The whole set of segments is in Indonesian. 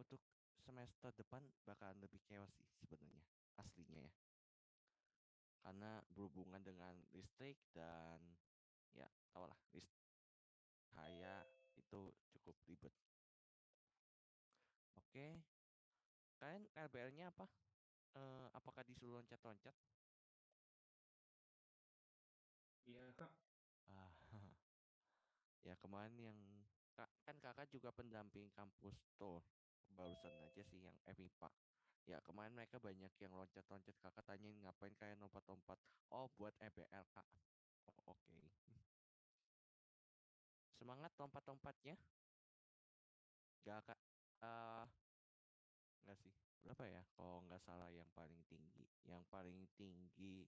untuk semester depan bakalan lebih chaos sih sebenarnya aslinya ya. Karena berhubungan dengan listrik dan ya tau lah listrik saya itu cukup ribet. Oke, kalian LBL-nya apa? Apakah disuruh loncat-loncat? Iya, Kak. Ah, ya kemarin yang kan kakak juga pendamping kampus tuh barusan aja sih yang FIPA. Ya kemarin mereka banyak yang loncat-loncat kakak tanyain ngapain kayak lompat-lompat. Oh buat EBL kak. Oh, oke. Semangat lompat-lompatnya. Gak kak. Nggak sih. Berapa ya? Kalau nggak salah yang paling tinggi. Yang paling tinggi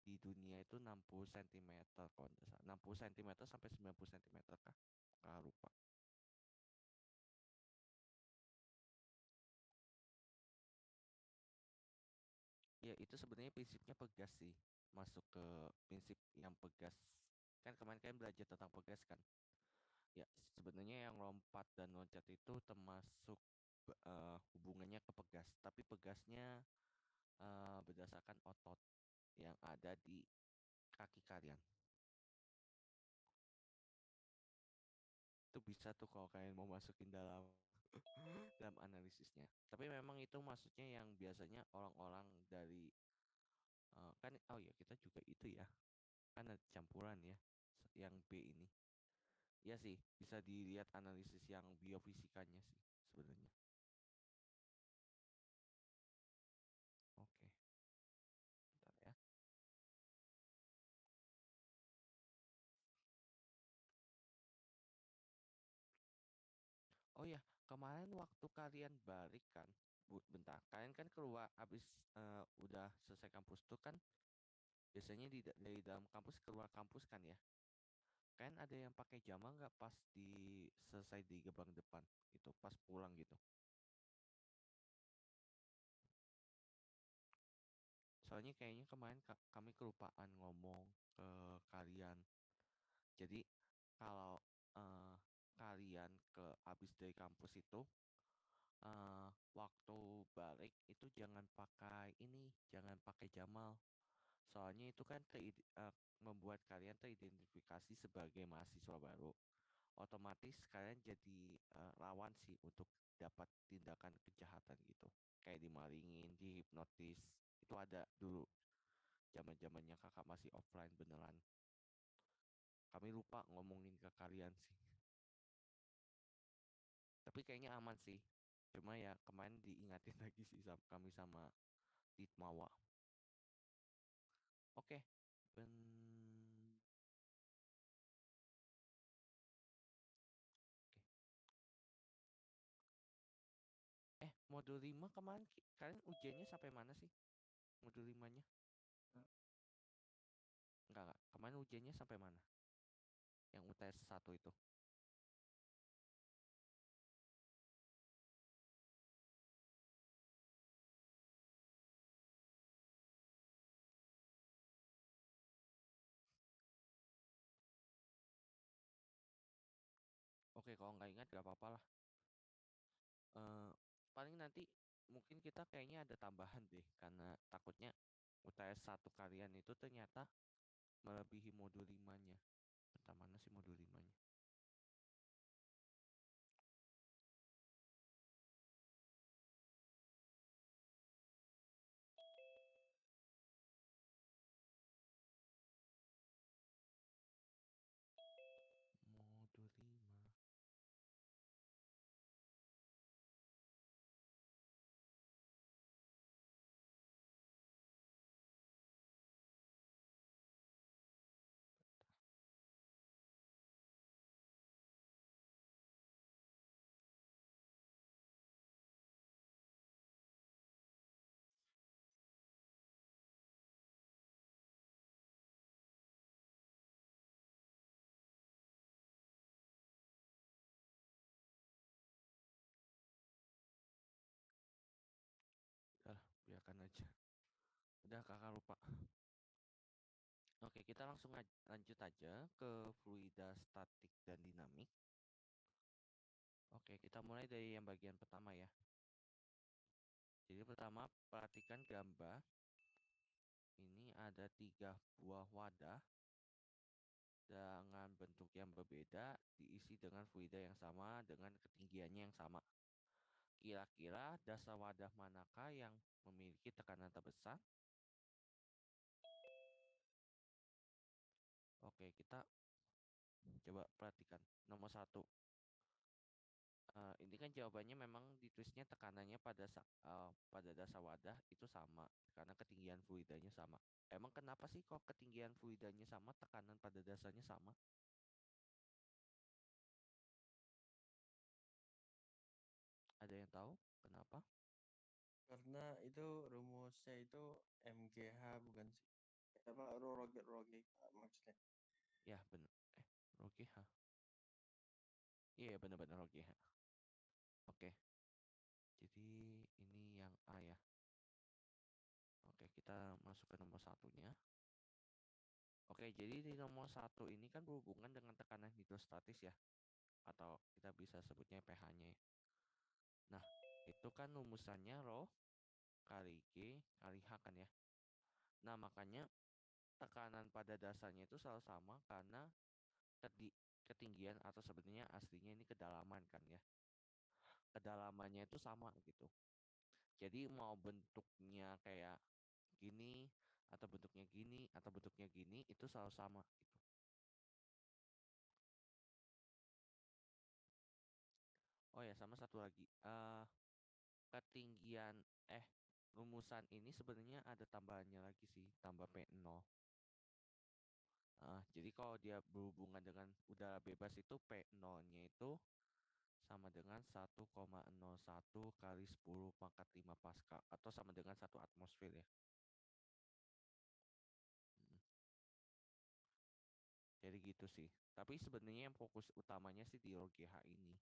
di dunia itu 60 cm kalau nggak salah. 60 cm sampai 90 cm kah? Nggak lupa. Ya itu sebenarnya prinsipnya pegas sih. Masuk ke prinsip yang pegas. Kan kemarin kan belajar tentang pegas kan. Ya sebenarnya yang lompat dan loncat itu termasuk hubungannya ke pegas. Tapi pegasnya berdasarkan otot yang ada di kaki kalian. Itu bisa tuh kalau kalian mau masukin dalam analisisnya. Tapi memang itu maksudnya yang biasanya orang-orang dari kan oh ya kita juga itu ya. Kan ada campuran ya yang B ini. Iya sih, bisa dilihat analisis yang biofisikanya sih sebenarnya. Oke, bentar ya. Oh ya, kemarin waktu kalian balik kan, bentar, kalian kan keluar abis udah selesai kampus tuh kan, biasanya dari dalam kampus keluar kampus kan ya. Kan ada yang pakai jama nggak pas di selesai di gerbang depan itu, pas pulang gitu. Soalnya kayaknya kemarin kami kelupaan ngomong ke kalian. Jadi kalau eh, kalian ke abis dari kampus itu eh, waktu balik itu jangan pakai ini, jangan pakai Jamal. Soalnya itu kan membuat kalian teridentifikasi sebagai mahasiswa baru. Otomatis kalian jadi rawan sih untuk dapat tindakan kejahatan gitu. Kayak dimalingin, dihipnotis. Itu ada dulu zaman-zamannya kakak masih offline beneran. Kami lupa ngomongin ke kalian sih. Tapi kayaknya aman sih. Cuma ya kemarin diingatin lagi sih kami sama Ditmawa. Oke. Ben... Oke. Modul 5 kemarin kalian ujiannya sampai mana sih? Modul 5-nya? Enggak. Kemarin ujiannya sampai mana? Yang UTS 1 itu. Oke, kalau nggak ingat gak apa-apa lah. Eh, paling nanti mungkin kita kayaknya ada tambahan deh. Karena takutnya UTS 1 kalian itu ternyata melebihi modul 5-nya. Bentar mana sih modul 5-nya? Modul 5. Udah, biarkan aja. Udah kakak lupa. Oke, kita langsung lanjut aja ke fluida statik dan dinamik. Oke, kita mulai dari yang bagian pertama ya. Jadi pertama perhatikan gambar. Ini ada 3 buah wadah dengan bentuk yang berbeda, diisi dengan fluida yang sama dengan ketinggiannya yang sama. Kira-kira dasar wadah manakah yang memiliki tekanan terbesar? Oke, kita coba perhatikan. Nomor 1. Ini kan jawabannya memang ditulisnya tekanannya pada dasar wadah itu sama karena ketinggian fluidanya sama. Emang kenapa sih kok ketinggian fluidanya sama, tekanan pada dasarnya sama? Ada yang tahu kenapa? Karena itu rumusnya itu MGH bukan sih? Apa Roge maksudnya? Ya, benar. Oke, ha. Iya, benar-benar oke, ha. Oke. Jadi ini yang A ya. Oke, kita masuk ke nomor satunya. Oke, jadi di nomor 1 ini kan berhubungan dengan tekanan hidrostatis ya. Atau kita bisa sebutnya pH-nya ya. Nah, itu kan rumusannya rho kali G kali H kan ya. Nah, makanya tekanan pada dasarnya itu selalu sama karena ketinggian atau sebenarnya aslinya ini kedalaman kan ya. Kedalamannya itu sama gitu. Jadi mau bentuknya kayak gini atau bentuknya gini atau bentuknya gini itu selalu sama gitu. Oh ya, sama satu lagi. Ketinggian rumusan ini sebenarnya ada tambahannya lagi sih, tambah P0. Jadi kalau dia berhubungan dengan udara bebas itu P0-nya itu sama dengan 1,01 kali 10 pangkat 5 Pascal atau sama dengan 1 atmosfer ya. Mm. Jadi gitu sih. Tapi sebenarnya yang fokus utamanya sih di ROGH ini.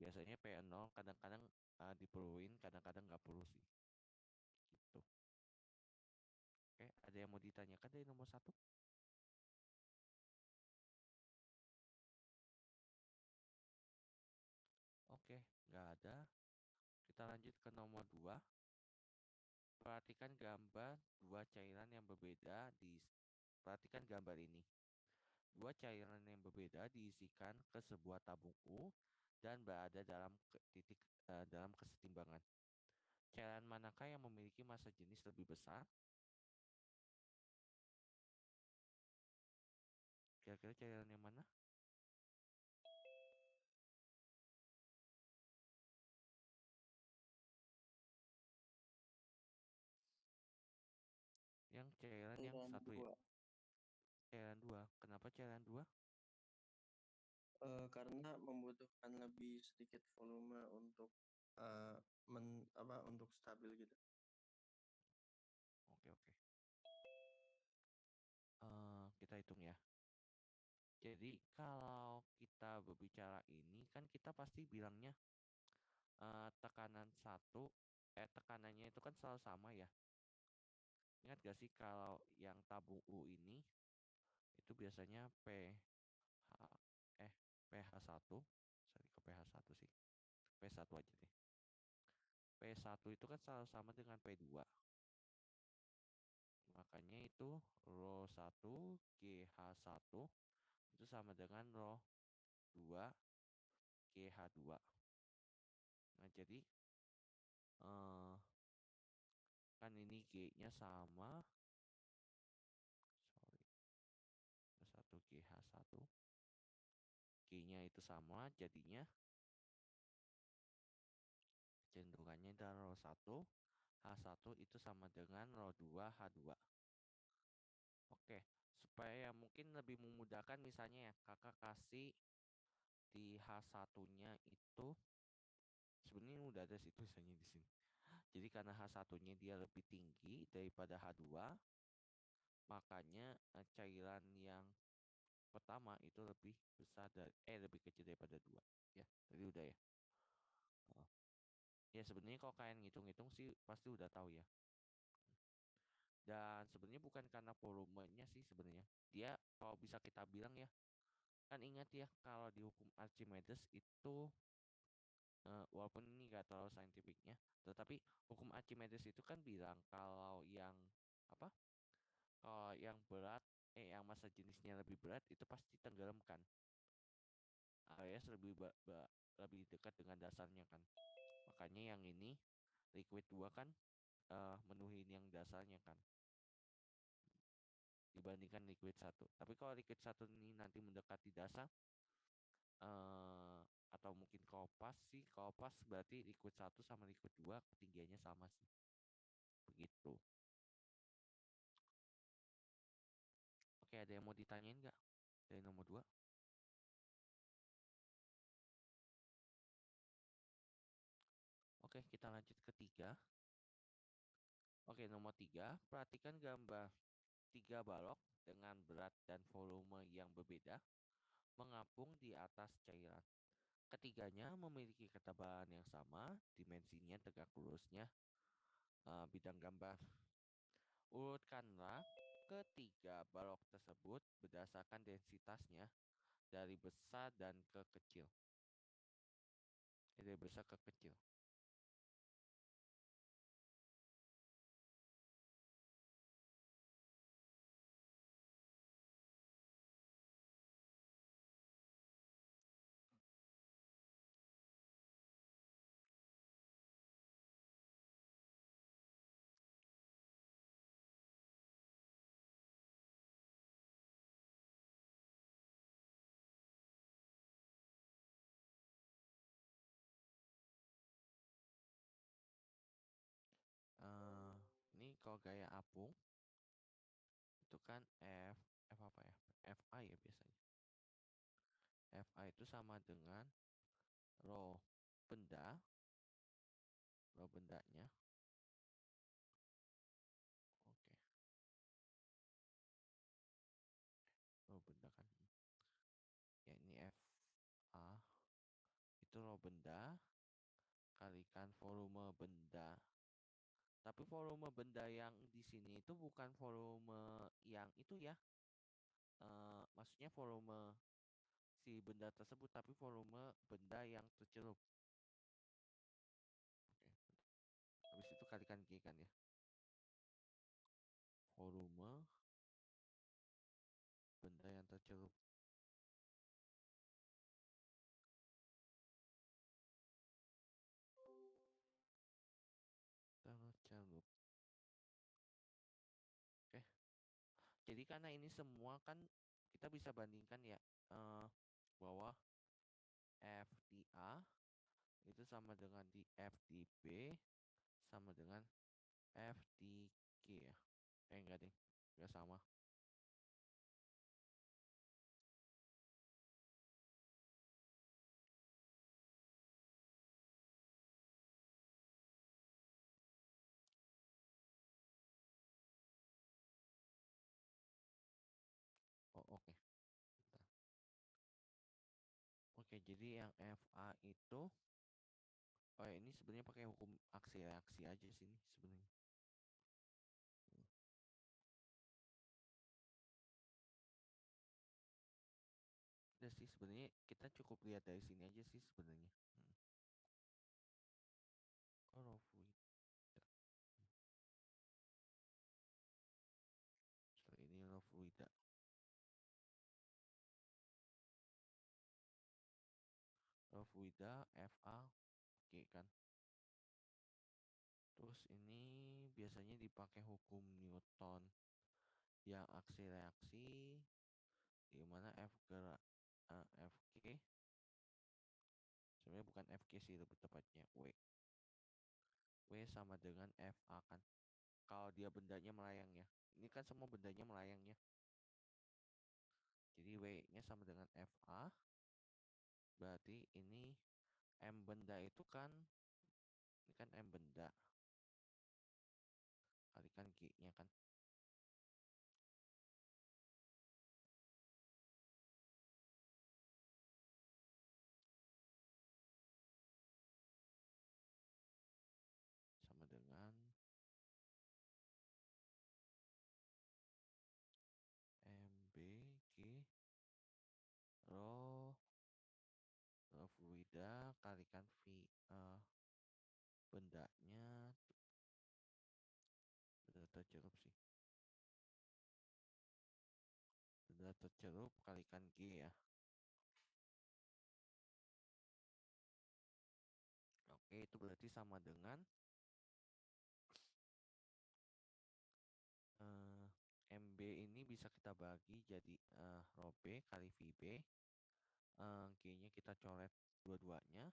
Biasanya P0 kadang-kadang diperluin, kadang-kadang nggak perlu sih. Gitu. Oke, ada yang mau ditanyakan dari nomor 1? Oke, nggak ada. Kita lanjut ke nomor 2. Perhatikan gambar dua cairan yang berbeda perhatikan gambar ini. Dua cairan yang berbeda diisikan ke sebuah tabung U dan berada dalam kesetimbangan. Cairan manakah yang memiliki massa jenis lebih besar? Kira-kira cairan yang mana? Yang cairan yang satu ya? Cairan 2. Kenapa cairan 2? Karena membutuhkan lebih sedikit volume untuk untuk stabil gitu. Oke, oke. Kita hitung ya. Jadi kalau kita berbicara ini kan kita pasti bilangnya tekanannya itu kan selalu sama ya. Ingat gak sih kalau yang tabung U ini itu biasanya pH 1, sorry ke pH 1 sih. P1 aja deh. P1 itu kan selalu sama dengan P2. Makanya itu ρ1 GH1 itu sama dengan ρ2 GH2. Nah, jadi kan ini G-nya sama, sorry, R1 GH1, G-nya itu sama, jadinya cenderungannya dari ρ1 H1 itu sama dengan ρ2 H2. Oke, supaya mungkin lebih memudahkan misalnya ya, kakak kasih di H1-nya itu sebenarnya udah ada sih tulisannya di sini. Jadi karena H1-nya dia lebih tinggi daripada H2, makanya cairan yang pertama itu lebih besar lebih kecil daripada 2. Ya, tadi udah ya. Ya sebenarnya kalau kalian ngitung-ngitung sih pasti udah tahu ya. Dan sebenarnya bukan karena volumenya sih sebenarnya. Dia kalau bisa kita bilang ya, kan ingat ya kalau di hukum Archimedes itu walaupun ini nggak terlalu saintifiknya. Tetapi hukum Archimedes itu kan bilang kalau yang apa? Kalau yang berat, yang massa jenisnya lebih berat itu pasti tenggelamkan, alias lebih dekat dengan dasarnya kan. Makanya yang ini liquid 2 kan menuhin yang dasarnya kan dibandingkan liquid 1. Tapi kalau liquid 1 ini nanti mendekati dasar eh atau mungkin kalau pas berarti liquid 1 sama liquid 2 ketinggiannya sama sih. Begitu. Oke, ada yang mau ditanyain nggak dari nomor 2? Oke, kita lanjut ke 3. Oke, nomor 3, perhatikan gambar 3 balok dengan berat dan volume yang berbeda mengapung di atas cairan. Ketiganya memiliki ketebalan yang sama, dimensinya, tegak lurusnya, bidang gambar. Urutkanlah ketiga balok tersebut berdasarkan densitasnya dari besar dan ke kecil. Dari besar ke kecil. Eh, ini kalau gaya apung itu kan F apa ya? FA ya biasanya. FA itu sama dengan rho benda, rho bendanya. Oke, rho benda kan. Ya ini FA itu rho benda kalikan volume benda. Tapi volume benda yang di sini itu bukan volume yang itu ya. Maksudnya volume si benda tersebut, tapi volume benda yang tercelup. Oke. Habis itu kalikan G kan ya. Volume benda yang tercelup. Tercelup. Oke. Jadi karena ini semua kan kita bisa bandingkan ya, bahwa F di A itu sama dengan di F di B sama dengan F di G ya. Enggak deh, enggak sama. Oh oke. Bentar. Oke, jadi yang FA itu, oh ya, ini sebenarnya pakai hukum aksi reaksi aja sini sebenarnya. Udah sih sebenarnya kita cukup lihat dari sini aja sih sebenarnya. Oh, raw fluid. Setelah ini raw fluida. Raw fluida FA G kan. Terus ini biasanya dipakai hukum Newton yang aksi reaksi di mana FG sebenarnya bukan FG sih lebih tepatnya W sama dengan FA kan. Kalau dia bendanya melayang ya. Ini kan semua bendanya melayang ya. Jadi W-nya sama dengan FA. Berarti ini M benda itu kan, ini kan M benda. Kalikan G-nya kan. Sama dengan MBG rho fluida kalikan tercelup sih. Benda tercelup kalikan G ya. Oke, itu berarti sama dengan MB ini bisa kita bagi jadi rho B kali VB. G-nya kita coret dua-duanya.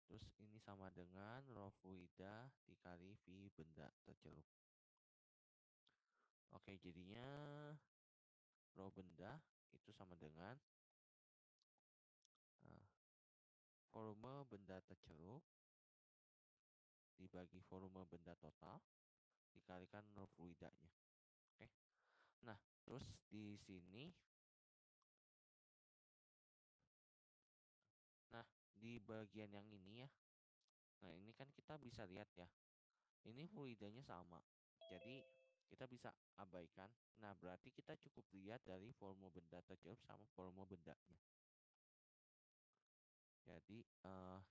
Terus ini sama dengan rho fluida dikali V benda tercelup. Oke, jadinya rho benda itu sama dengan volume benda tercelup dibagi volume benda total dikalikan rho fluidanya. Oke. Nah, terus di sini di bagian yang ini ya. Nah, ini kan kita bisa lihat ya. Ini fluidanya sama. Jadi, kita bisa abaikan. Nah, berarti kita cukup lihat dari volume benda tercelup sama volume bendanya. Jadi,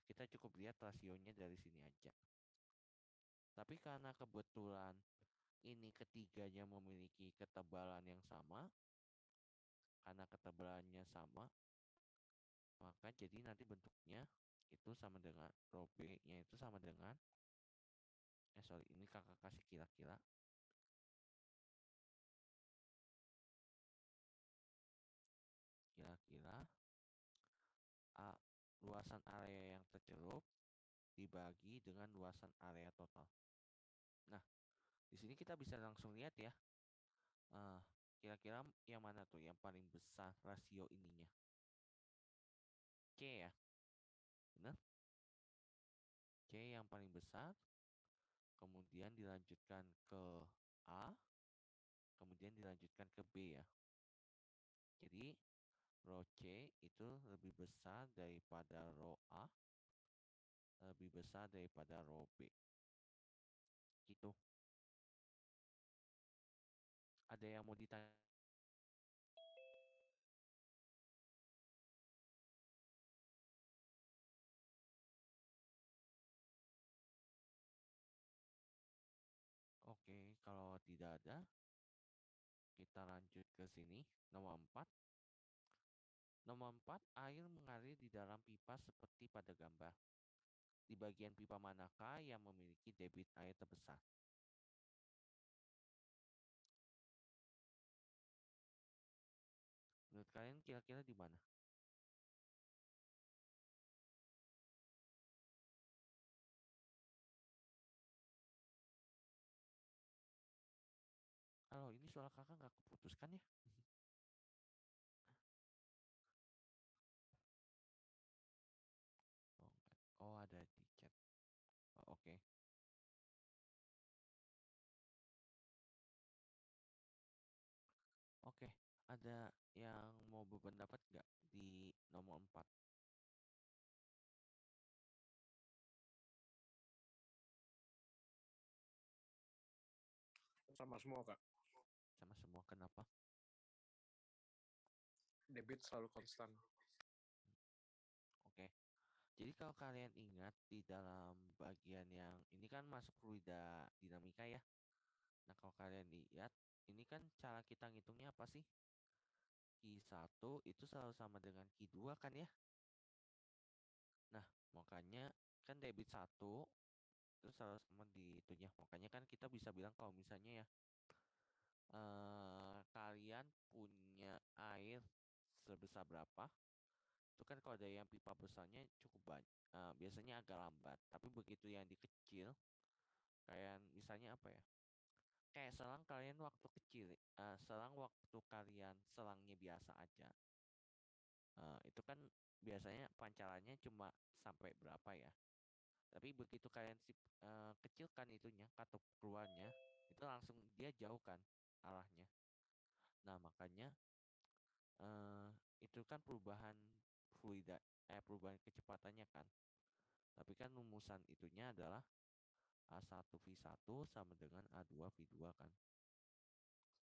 kita cukup lihat rasionya dari sini aja. Tapi karena kebetulan ini ketiganya memiliki ketebalan yang sama, karena ketebalannya sama, maka jadi nanti bentuknya itu sama dengan rho B-nya itu sama dengan ini kakak kasih kira-kira. Kira-kira luasan area yang tercelup dibagi dengan luasan area total. Nah, di sini kita bisa langsung lihat ya. Kira-kira yang mana tuh yang paling besar rasio ininya? C ya. Benar? C yang paling besar. Kemudian dilanjutkan ke A. Kemudian dilanjutkan ke B ya. Jadi rho C itu lebih besar daripada rho A. Lebih besar daripada rho B. Gitu. Ada yang mau ditanya? Oke, kalau tidak ada, kita lanjut ke sini. Nomor 4. Nomor 4, air mengalir di dalam pipa seperti pada gambar. Di bagian pipa manakah yang memiliki debit air terbesar? Menurut kalian kira-kira di mana? Halo, ini suara kakak nggak keputuskan ya? Oh, ada di chat. Oh, oke. Oke, ada yang mau berpendapat nggak di nomor 4? Sama semua, Kak. Sama semua, kenapa? Debit selalu konstan. Oke. Jadi kalau kalian ingat di dalam bagian yang ini kan masuk fluida dinamika ya. Nah, kalau kalian lihat, ini kan cara kita ngitungnya apa sih? Q1 itu selalu sama dengan Q2 kan ya? Nah, makanya kan debit 1 itu selalu sama di itunya. Makanya kan kita bisa bilang kalau misalnya ya kalian punya air sebesar berapa, itu kan kalau ada yang pipa besarnya cukup banyak, biasanya agak lambat. Tapi begitu yang di kecil, kayak misalnya apa ya? Kayak selang kalian waktu kecil, selang waktu kalian selangnya biasa aja, itu kan biasanya pancarannya cuma sampai berapa ya? Tapi begitu kalian kecilkan itunya, katup keluarnya, itu langsung dia jauh kan arahnya. Nah, makanya itu kan perubahan fluida, perubahan kecepatannya kan. Tapi kan rumusan itunya adalah A1V1 sama dengan A2V2 kan.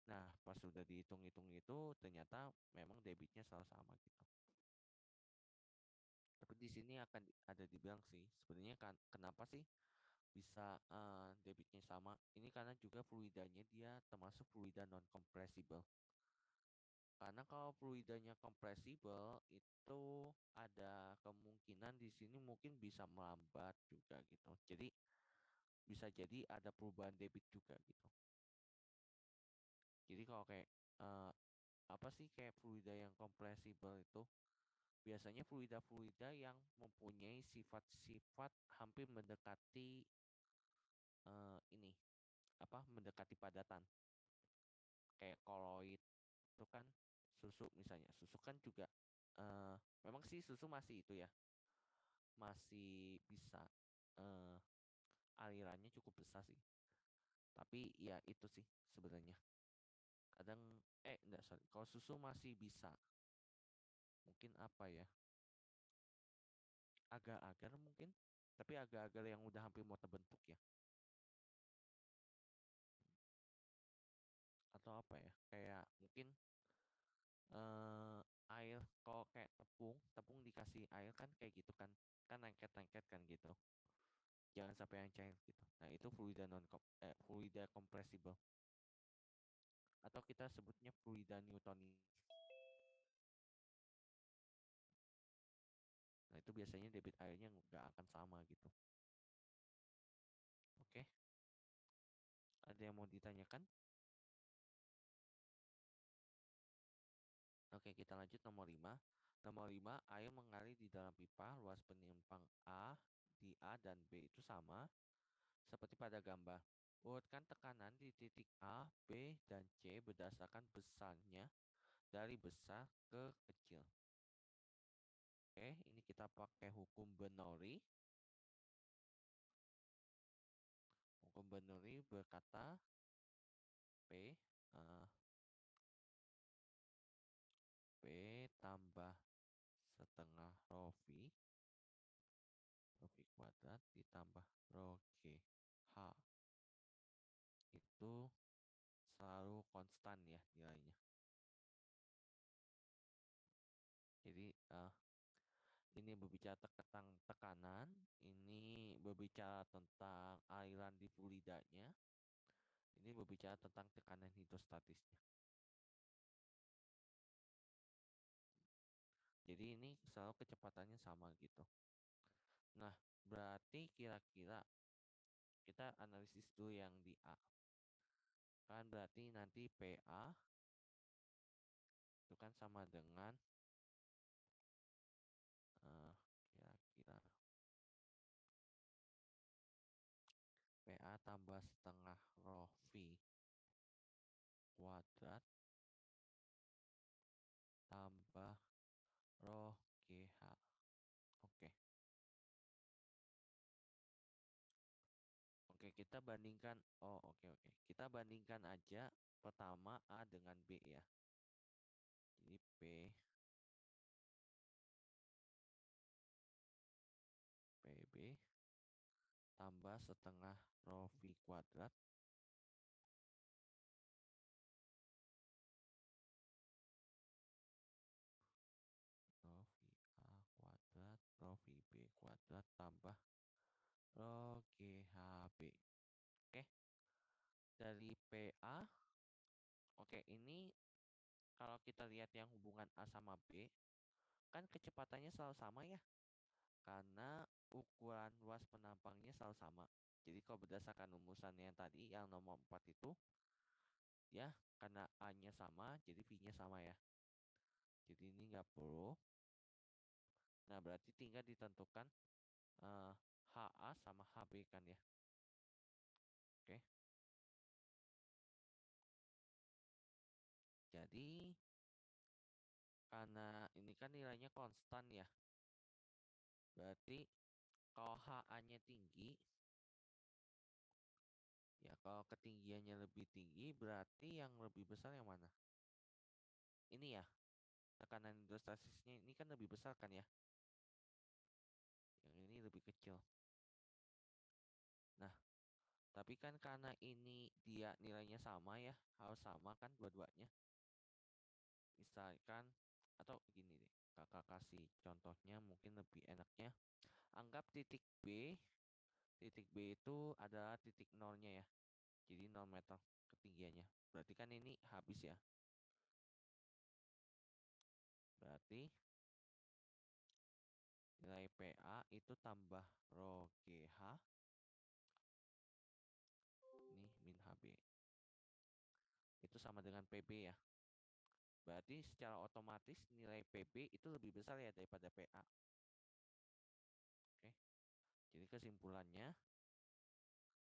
Nah, pas sudah dihitung-hitung itu ternyata memang debitnya selalu sama gitu. Tapi di sini akan ada dibilang sih, sebenarnya kan kenapa sih bisa debitnya sama. Ini karena juga fluidanya dia termasuk fluida non compressible. Karena kalau fluidanya compressible itu ada kemungkinan di sini mungkin bisa melambat juga gitu. Jadi bisa jadi ada perubahan debit juga gitu. Jadi kalau kayak apa sih kayak fluida yang compressible itu biasanya fluida-fluida yang mempunyai sifat-sifat hampir mendekati ini apa mendekati padatan kayak koloid itu kan susu misalnya susu kan juga memang sih susu masih itu ya masih bisa eh, alirannya cukup besar sih tapi ya itu sih sebenarnya kadang enggak sorry kalau susu masih bisa mungkin apa ya agar-agar mungkin tapi agar-agar yang udah hampir mau terbentuk ya atau apa ya kayak mungkin eh air kalau kayak tepung dikasih air kan kayak gitu kan kan lengket-lengket kan gitu jangan sampai yang cair gitu nah itu fluida compressible atau kita sebutnya fluida Newtonian. Nah itu biasanya debit airnya nggak akan sama gitu. Oke, ada yang mau ditanyakan? Oke, kita lanjut nomor 5. Nomor 5, air mengalir di dalam pipa, luas penumpang A di A dan B itu sama, seperti pada gambar. Urutkan tekanan di titik A, B, dan C berdasarkan besarnya dari besar ke kecil. Oke, ini kita pakai hukum Bernoulli. Hukum Bernoulli berkata P P tambah setengah rho V kuadrat ditambah rho G H itu selalu konstan ya nilainya. Jadi ini berbicara tentang tekanan, ini berbicara tentang aliran di fluidanya, ini berbicara tentang tekanan hidrostatisnya. Jadi ini selalu kecepatannya sama gitu. Nah, berarti kira-kira kita analisis dulu yang di A. Kan berarti nanti PA itu kan sama dengan kira-kira PA tambah setengah rho V kuadrat tambah rho GH. Oke. Oke, kita bandingkan. Oh, oke. Kita bandingkan aja pertama A dengan B ya. Jadi PB tambah setengah rho V kuadrat rho VA kuadrat rho VB kuadrat tambah rho GHB. Oke, dari PA. Oke, ini kalau kita lihat yang hubungan A sama B, kan kecepatannya selalu sama ya. Karena ukuran luas penampangnya selalu sama. Jadi kalau berdasarkan rumusannya yang tadi, yang nomor 4 itu, ya karena A-nya sama, jadi V-nya sama ya. Jadi ini nggak perlu. Nah, berarti tinggal ditentukan HA sama HB kan ya. Oke. Jadi, karena ini kan nilainya konstan ya. Berarti kalau HA-nya tinggi, ya kalau ketinggiannya lebih tinggi, berarti yang lebih besar yang mana? Ini ya, tekanan hidrostasisnya ini kan lebih besar kan ya. Yang ini lebih kecil. Nah, tapi kan karena ini dia nilainya sama ya, harus sama kan dua-duanya. Misalkan, atau gini deh, kakak kasih contohnya mungkin lebih enaknya. Anggap titik B Titik B itu adalah titik nolnya ya. Jadi 0 meter ketinggiannya. Berarti kan ini habis ya. Berarti nilai PA itu tambah rho GH. Ini min HB. Itu sama dengan PB ya. Berarti secara otomatis nilai PB itu lebih besar ya daripada PA. Oke. Jadi kesimpulannya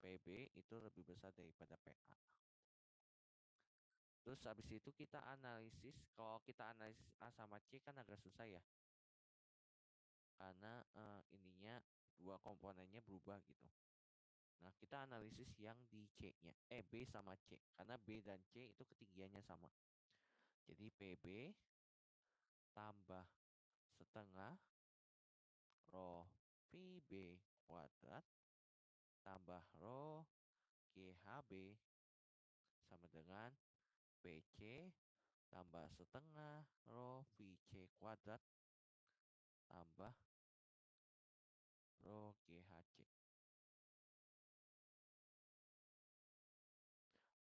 PB itu lebih besar daripada PA. Terus habis itu kita analisis. Kalau kita analisis A sama C kan agak susah ya. Karena ininya dua komponennya berubah gitu. Nah, kita analisis yang di C-nya. B sama C. Karena B dan C itu ketinggiannya sama. Jadi PB tambah setengah rho VB kuadrat tambah rho GHB sama dengan PC tambah setengah rho VC kuadrat tambah rho GHC.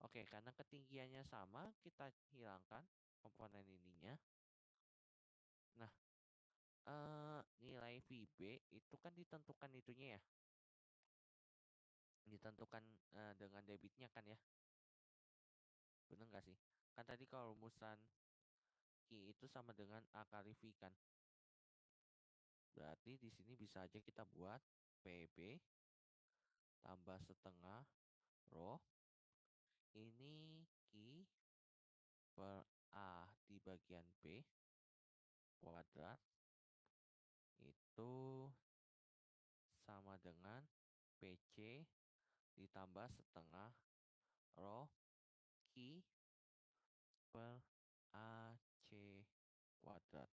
Oke, karena ketinggiannya sama, kita hilangkan komponen ininya. Nah, nilai VB itu kan ditentukan itunya ya. Ditentukan dengan debitnya kan ya. Bener nggak sih? Kan tadi kalau rumusan Q itu sama dengan A kali V kan. Berarti di sini bisa aja kita buat PB tambah setengah rho ini Q per A di bagian B kuadrat itu sama dengan PC ditambah setengah rho Q per AC kuadrat.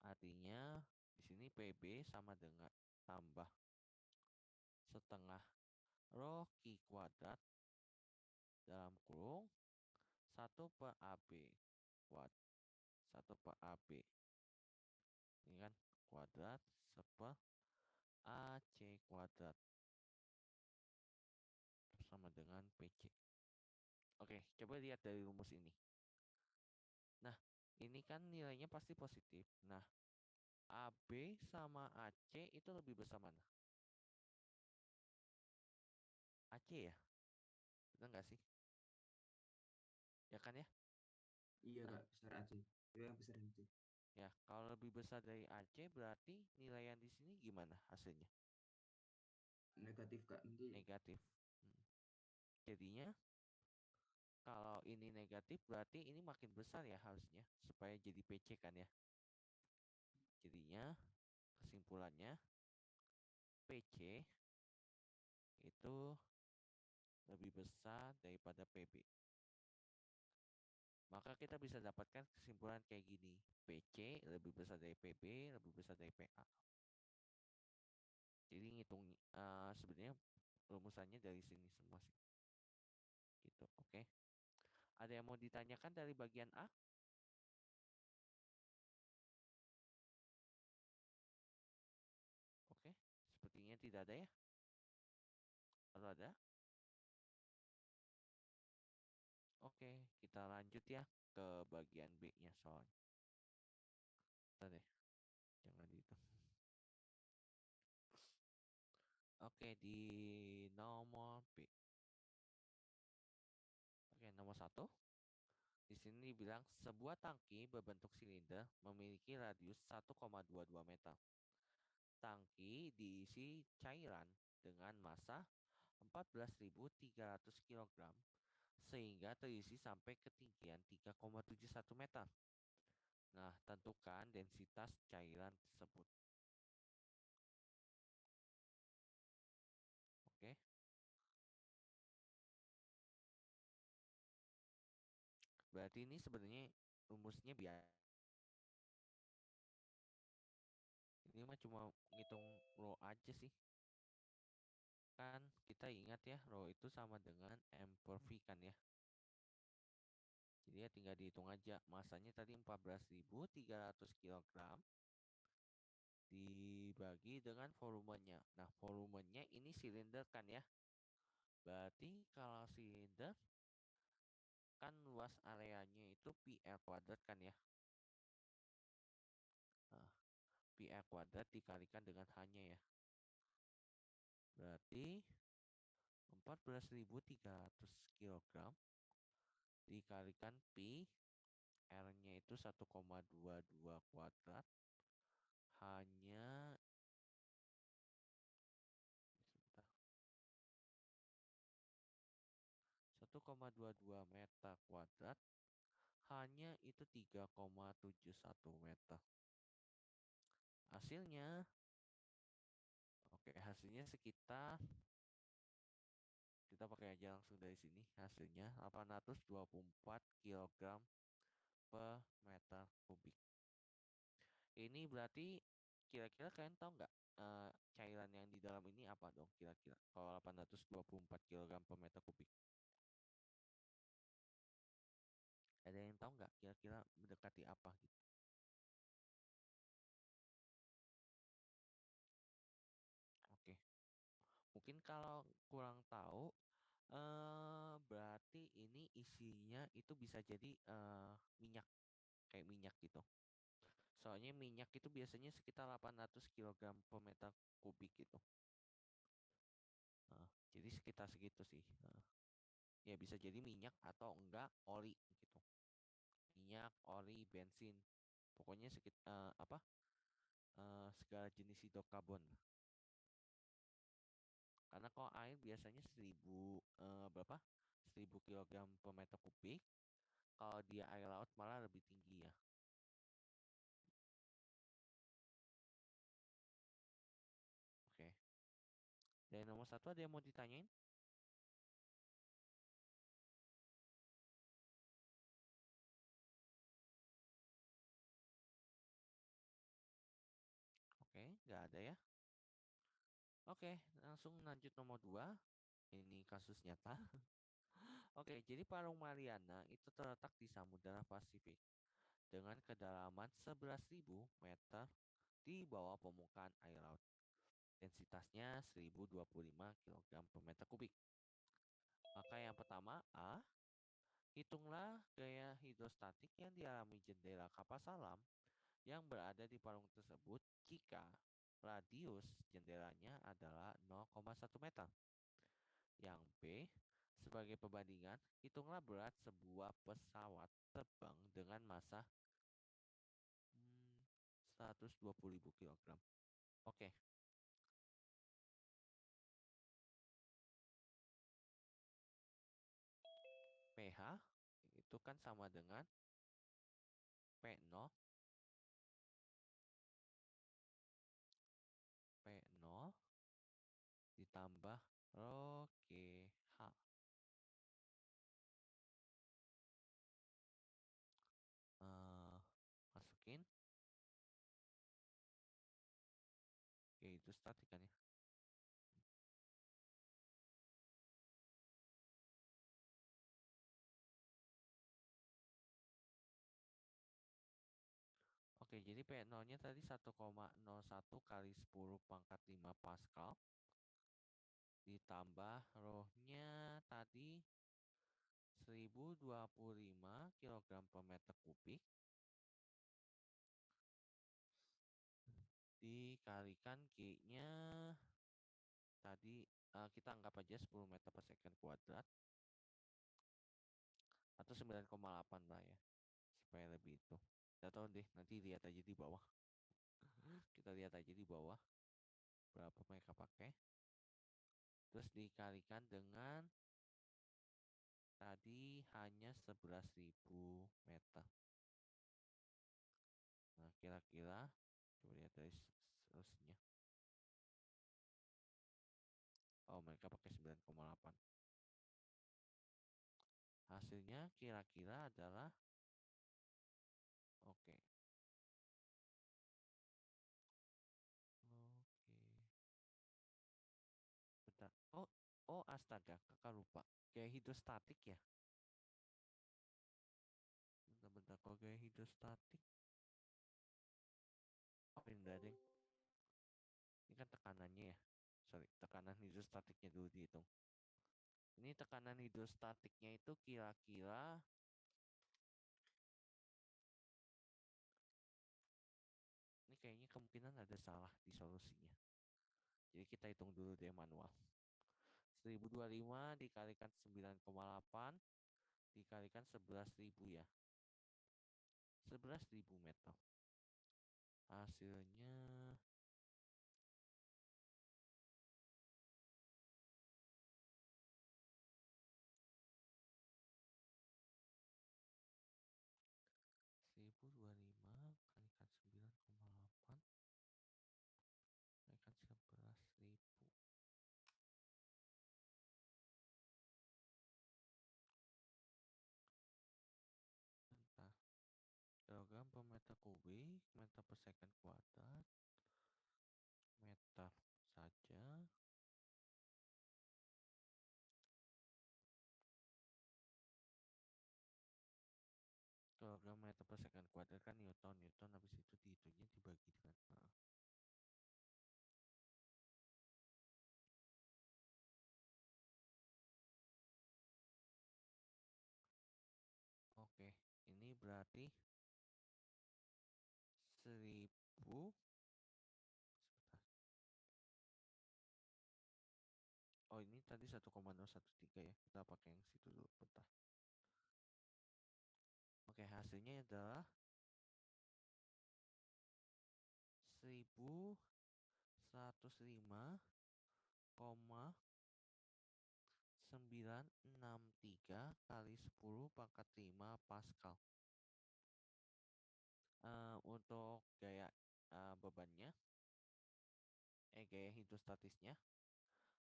Artinya di sini PB sama dengan tambah setengah rho Q kuadrat dalam kurung 1 per AB kuadrat 1 per AB. Ini kan kuadrat per AC kuadrat sama dengan PC. Oke, coba lihat dari rumus ini. Nah, ini kan nilainya pasti positif. Nah, AB sama AC itu lebih besar mana? AC ya? Betul nggak sih? Ya kan ya? Iya Nah. Kak, besar AC. Yang besar AC. Ya, kalau lebih besar dari AC berarti nilai yang di sini gimana hasilnya? Negatif Kak, nanti Negatif. Jadinya kalau ini negatif berarti ini makin besar ya harusnya supaya jadi PC kan ya. Jadinya kesimpulannya PC itu lebih besar daripada PB. Maka kita bisa dapatkan kesimpulan kayak gini. PC lebih besar dari PB, lebih besar dari PA. Jadi ngitung sebenarnya rumusannya dari sini semua sih. Gitu, oke. Ada yang mau ditanyakan dari bagian A? Oke, sepertinya tidak ada ya. Kalau ada? Oke, kita lanjut ya ke bagian B-nya soalnya. Bentar deh, jangan dihitung. Oke, di nomor B. Oke, nomor 1. Di sini dibilang sebuah tangki berbentuk silinder memiliki radius 1,22 meter. Tangki diisi cairan dengan massa 14.300 kg sehingga terisi sampai ketinggian 3,71 meter. Nah, tentukan densitas cairan tersebut. Oke. Berarti ini sebenarnya rumusnya biasa. Ini mah cuma ngitung rho aja sih. Kan kita ingat ya, rho itu sama dengan M per V kan ya. Jadi ya tinggal dihitung aja. Masanya tadi 14.300 kg dibagi dibagi dengan volumenya. Nah, volumenya ini silinder kan ya. Berarti kalau silinder kan luas areanya itu pi r kuadrat kan ya. Nah, pi r kuadrat dikalikan dengan H-nya ya. Berarti 14.300 kg dikalikan pi, R-nya itu 1,22 kuadrat, H-nya sebentar, 1,22 meter kuadrat, H-nya itu 3,71 meter. Hasilnya, hasilnya sekitar, kita pakai aja langsung dari sini, hasilnya 824 kg per meter kubik. Ini berarti kira-kira kalian tahu nggak cairan yang di dalam ini apa dong kira-kira kalau 824 kg per meter kubik? Ada yang tahu nggak kira-kira mendekati apa gitu? Oke. Mungkin kalau kurang tahu berarti ini isinya itu bisa jadi minyak, kayak minyak gitu. Soalnya minyak itu biasanya sekitar 800 kg per meter kubik gitu. Jadi sekitar segitu sih. Ya bisa jadi minyak atau enggak oli gitu. Minyak, oli, bensin. Pokoknya segala jenis hidrokarbon. Karena kalau air biasanya 1000 berapa? 1000 kg per meter kubik. Kalau dia air laut malah lebih tinggi ya. Oke. Dari nomor 1 ada yang mau ditanyain? Oke, nggak ada ya. Oke, langsung lanjut nomor 2. Ini kasus nyata. Oke, jadi Parung Mariana itu terletak di Samudra Pasifik dengan kedalaman 11.000 meter di bawah permukaan air laut. Densitasnya 1025 kg per meter kubik. Maka yang pertama A, hitunglah gaya hidrostatik yang dialami jendela kapal selam yang berada di parung tersebut jika radius jendelanya adalah 0,1 meter. Yang B, sebagai perbandingan, hitunglah berat sebuah pesawat terbang dengan masa 120.000 kg. Oke. pH itu kan sama dengan P0 ditambah rho GH. Masukin. Oke, itu statik kan ya. Oke, jadi P0-nya tadi 1,01 kali 10 pangkat 5 Pascal. Ditambah rho-nya tadi 1025 kg per meter kubik. Dikalikan G-nya tadi kita anggap aja 10 meter per second kuadrat. Atau 9,8 lah ya. Supaya lebih itu. Tidak tahu deh, nanti lihat aja di bawah. Kita lihat aja di bawah berapa mereka pakai. Terus dikalikan dengan tadi hanya 11.000 meter. Nah, kira-kira coba lihat dari seterusnya. Oh, mereka pakai 9,8. Hasilnya kira-kira adalah oke. Bentar. Oh astaga, kakak lupa. Gaya hidrostatik ya. Bentar, kok gaya hidrostatik. Oh, ini deng. tekanannya ya. Sorry, tekanan hidrostatiknya dulu dihitung. Ini tekanan hidrostatiknya itu kira-kira ini kayaknya kemungkinan ada salah di solusinya. Jadi kita hitung dulu deh manual. 1025 dikalikan 9,8 dikalikan 11.000 ya. 11.000 meter. Hasilnya Seribu dua lima kalikan 9,8 kalikan 11.000. Bentar. Kilogram per meter kubik, meter per second kuadrat, meter saja. Kilogram meter per second kuadrat kan Newton. Newton habis itu dihitungnya dibagi dengan Oke, ini berarti 1000. Sebentar. Oh, ini tadi 1,013 ya. Kita pakai yang situ dulu, bentar. Oke, hasilnya adalah 1105,963 kali 10 pangkat 5 Pascal. Untuk gaya bebannya, gaya hidrostatisnya,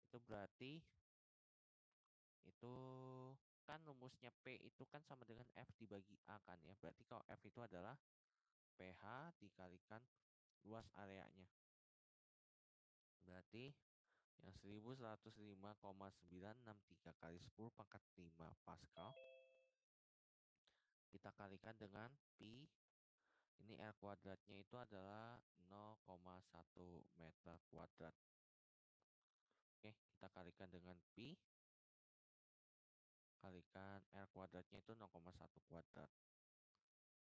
itu berarti itu kan rumusnya P itu kan sama dengan F dibagi A kan ya. Berarti kalau F itu adalah pH dikalikan luas areanya. Berarti yang 1105,963 kali 10 pangkat 5 Pascal kita kalikan dengan pi. Ini R kuadratnya itu adalah 0,1 meter kuadrat. Oke, kita kalikan dengan pi. Kalikan R kuadratnya itu 0,1 kuadrat.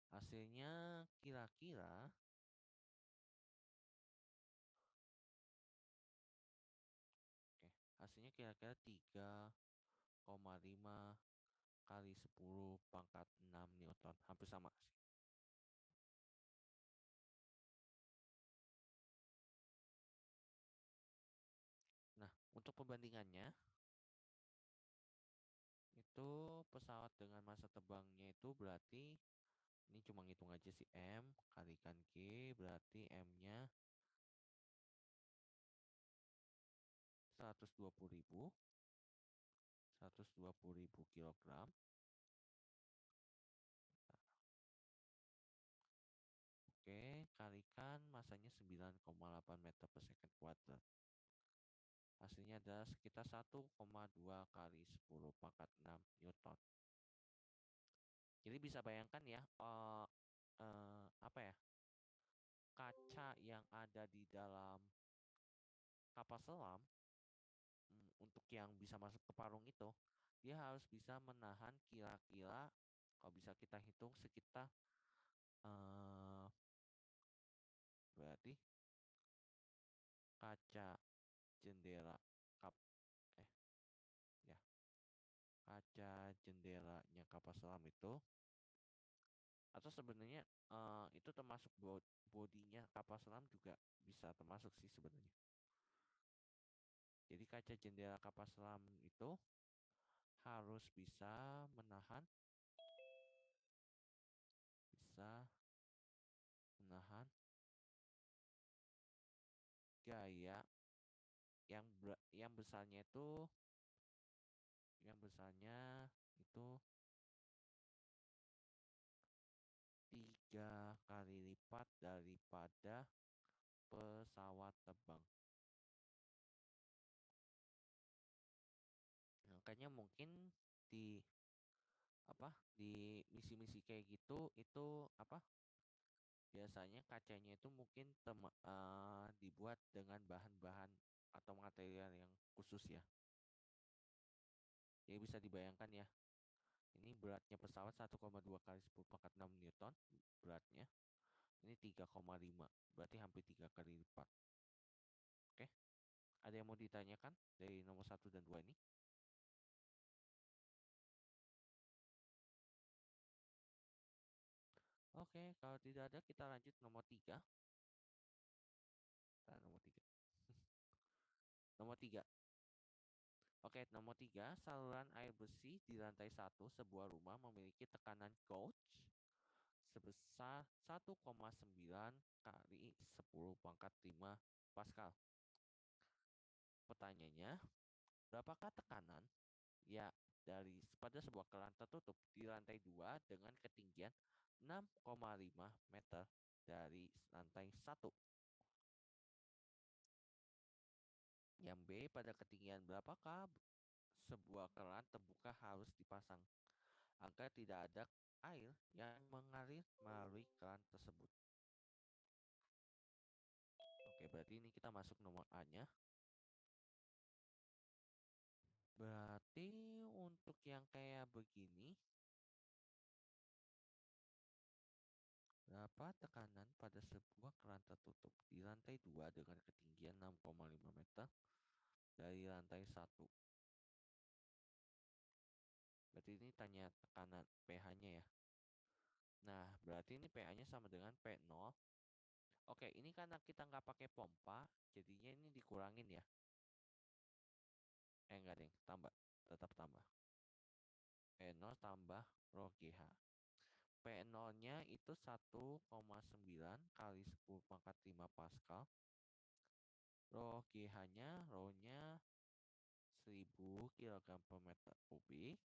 Hasilnya kira-kira hasilnya kira-kira 3,5 kali 10 pangkat 6 Newton. Hampir sama sih. Nah, untuk perbandingannya itu pesawat dengan masa terbangnya itu berarti ini cuma ngitung aja sih M kalikan G berarti M-nya 120.000 kilogram. Oke, kalikan masanya 9,8 meter per second kuadrat. Hasilnya adalah sekitar 1,2 kali 10 pangkat 6 Newton. Jadi bisa bayangkan ya, apa ya, kaca yang ada di dalam kapal selam untuk yang bisa masuk ke parung itu, dia harus bisa menahan kira-kira kalau bisa kita hitung sekitar berarti kaca jendela kaca jendelanya kapal selam itu, atau sebenarnya itu termasuk bodinya kapal selam juga bisa termasuk sih sebenarnya. Jadi kaca jendela kapal selam itu harus bisa menahan gaya yang besarnya itu 3 kali lipat daripada pesawat terbang. Makanya mungkin di misi-misi kayak gitu itu biasanya kacanya itu mungkin dibuat dengan bahan-bahan atau material yang khusus ya. Jadi bisa dibayangkan ya, ini beratnya pesawat 1,2 kali 10 pangkat 6 Newton beratnya. Ini 3,5, berarti hampir 3 kali lipat. Oke, ada yang mau ditanyakan dari nomor 1 dan 2 ini? Oke, kalau tidak ada kita lanjut nomor 3. Nomor 3. Nomor 3. Oke, nomor 3, saluran air bersih di lantai 1 sebuah rumah memiliki tekanan gauge sebesar 1,9 kali 10 pangkat 5 Pascal. Pertanyaannya, berapakah tekanan ya pada sebuah keran tertutup di lantai 2 dengan ketinggian 6,5 meter dari lantai 1? Yang B, pada ketinggian berapakah sebuah keran terbuka harus dipasang agar tidak ada air yang mengalir melalui keran tersebut? Oke, berarti ini kita masuk nomor A-nya. Berarti untuk yang kayak begini, berapa tekanan pada sebuah keran tertutup di lantai 2 dengan ketinggian 6,5 meter dari lantai 1? Berarti ini tanya tekanan pH-nya ya. Nah, berarti ini pH-nya sama dengan P0. Oke, ini karena kita nggak pakai pompa, jadinya ini dikurangin ya. Enggak deh, tambah. Tetap tambah. P0 tambah rho GH. P0-nya itu 1,9 kali 10 pangkat 5 Pascal. Rho GH-nya, rho-nya 1000 kg per meter kubik.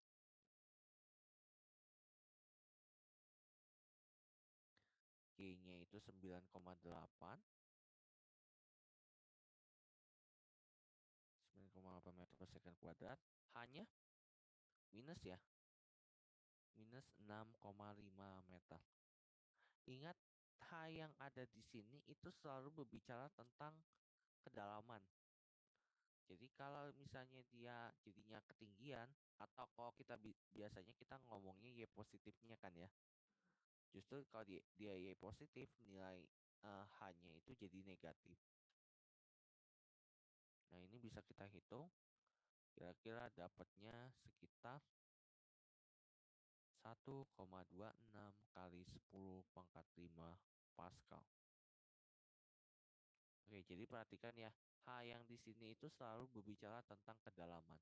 G-nya itu 9,8. 9,8 meter per second kuadrat. H-nya minus ya. Minus 6,5 meter. Ingat, H yang ada di sini itu selalu berbicara tentang kedalaman. Jadi kalau misalnya dia jadinya ketinggian, atau kalau kita biasanya kita ngomongnya Y positifnya kan ya. Justru kalau dia Y positif, nilai H-nya itu jadi negatif. Nah, ini bisa kita hitung. Kira-kira dapatnya sekitar 1,26 kali 10 pangkat 5 Pascal. Oke, jadi perhatikan ya, H yang di sini itu selalu berbicara tentang kedalaman.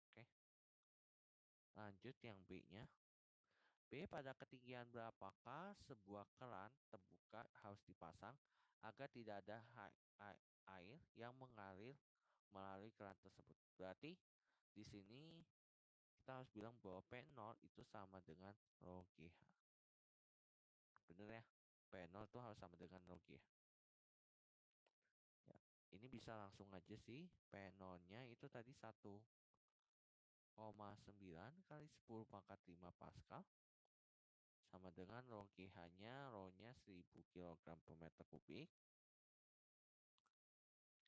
Oke. Lanjut yang B-nya. B, pada ketinggian berapakah sebuah keran terbuka harus dipasang agar tidak ada air yang mengalir melalui keran tersebut? Berarti di sini kita harus bilang bahwa P0 itu sama dengan rho GH. Bener ya? P0 itu harus sama dengan rho GH. Ya, ini bisa langsung aja sih. P0-nya itu tadi 1,9 kali 10 pangkat 5 Pascal. Sama dengan rho GH-nya, rho-nya 1000 kg per meter kubik.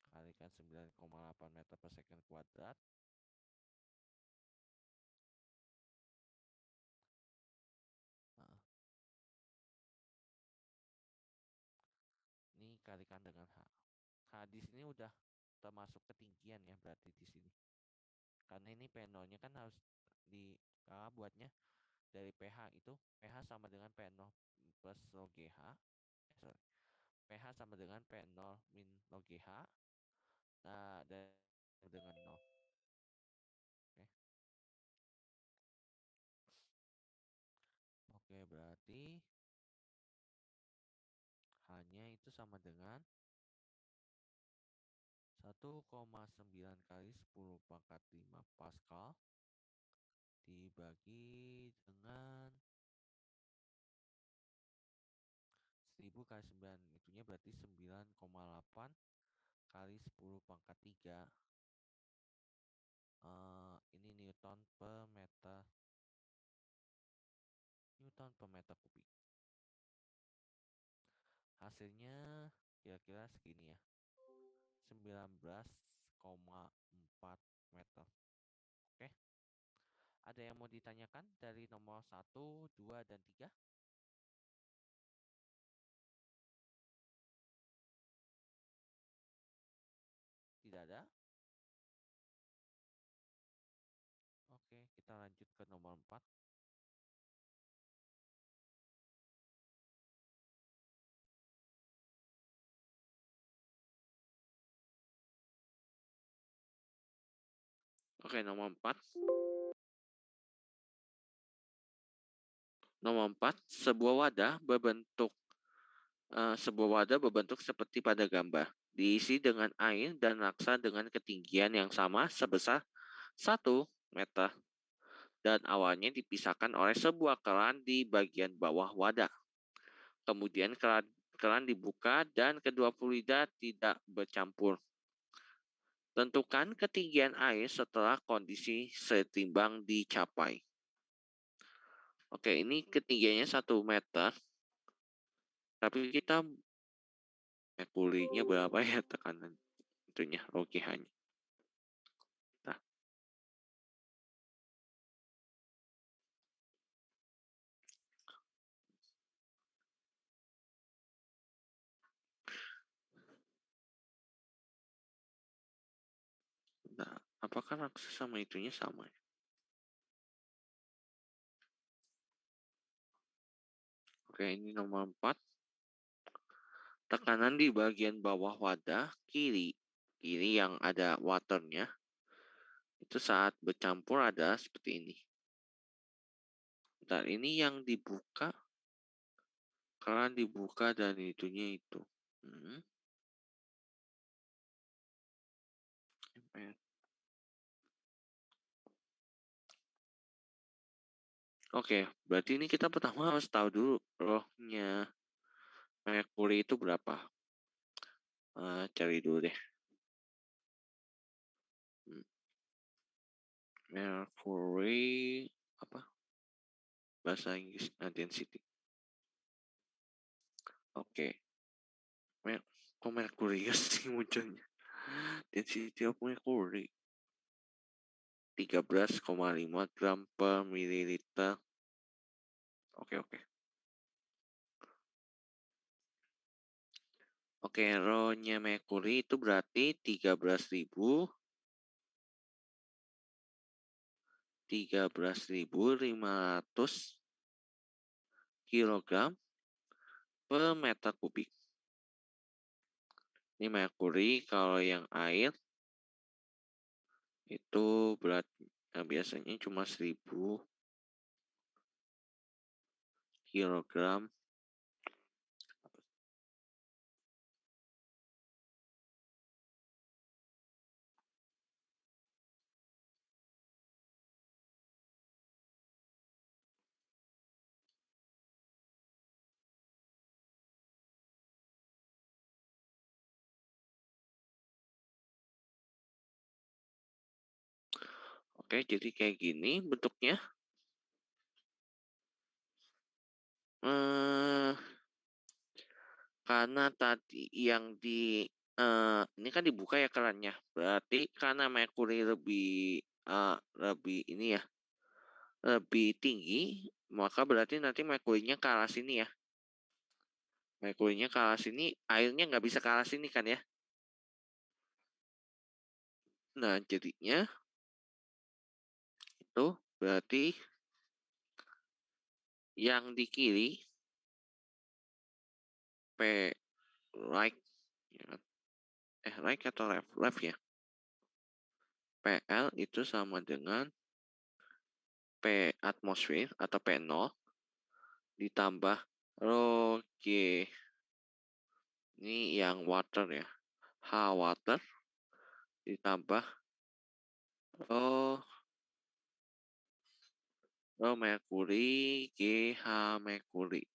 Kalikan 9,8 meter per second kuadrat. Nah, ini kalikan dengan H. H di sini udah termasuk ketinggian ya, berarti di sini. Karena ini P0-nya kan harus buatnya dari pH itu. pH sama dengan P0 plus rho GH. pH sama dengan P0 min rho GH. Nah, dan dengan 0. Oke. Oke, berarti H-nya itu sama dengan 1,9 kali 10 pangkat 5 Pascal dibagi dengan 1000 kali 9, itunya berarti 9,8 kali 10 pangkat 3. Ini Newton per meter kubik. Hasilnya kira-kira segini ya. 19,4 meter. Oke. Ada yang mau ditanyakan dari nomor 1, 2, dan 3? Tidak ada? Oke, kita lanjut ke nomor 4. Oke, nomor 4. Nomor 4, sebuah wadah berbentuk seperti pada gambar. Diisi dengan air dan raksa dengan ketinggian yang sama sebesar 1 meter. Dan awalnya dipisahkan oleh sebuah keran di bagian bawah wadah. Kemudian keran dibuka dan kedua fluida tidak bercampur. Tentukan ketinggian air setelah kondisi seimbang dicapai. Oke, ini ketinggiannya 1 meter. Tapi kita merkurinya berapa ya tekanan itunya, OGH-nya. Nah, apakah raksa sama itunya sama ya? Oke, ini nomor 4. Tekanan di bagian bawah wadah kiri yang ada waternya itu saat bercampur ada seperti ini. Dan ini yang dibuka, keran dibuka dan itunya itu. Oke, berarti ini kita pertama harus tahu dulu rohnya merkuri itu berapa. Cari dulu deh. Mercury apa? Bahasa Inggris density. Oke. Kok mercury sih munculnya? Density of mercury 13,5 gram per mililiter. Oke. Oke, rho-nya mercury itu berarti 13.500 kilogram per meter kubik. Ini merkuri, kalau yang air itu biasanya cuma 1.000 kilogram. Oke, jadi kayak gini bentuknya. Karena tadi yang ini kan dibuka ya kerannya. Berarti karena merkuri lebih ini ya, lebih tinggi, maka berarti nanti merkurinya ke arah sini ya. Merkurinya ke arah sini, airnya nggak bisa ke arah sini kan ya. Nah, jadinya itu berarti yang di kiri right ya kan? Right atau left ya. PL itu sama dengan P atmosfer atau P0 ditambah rho G. Ini yang water ya. H water ditambah rho merkuri GH merkuri.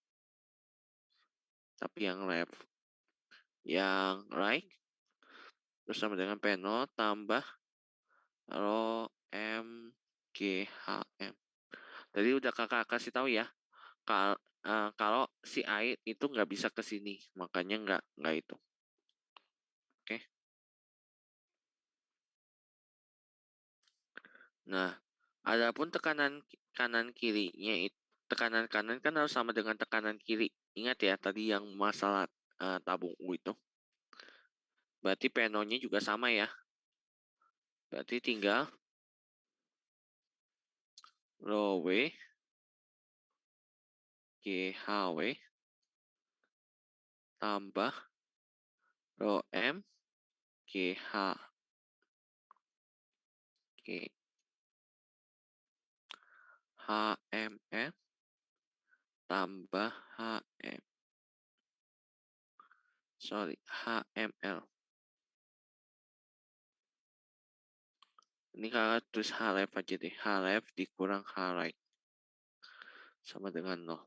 Tapi yang left, yang right terus sama dengan P0 tambah rho MGHM. Tadi udah kakak kasih tahu ya. Kalau si air itu nggak bisa ke sini, makanya nggak itu. Oke. Nah, adapun tekanan kanan kirinya tekanan kanan kan harus sama dengan tekanan kiri. Ingat ya tadi yang masalah tabung U itu. Berarti P0-nya juga sama ya. Berarti tinggal Rho W GHW tambah Rho M GH G HML tambah HML. Ini kakak tulis H left aja deh. H left dikurang H right. Sama dengan 0.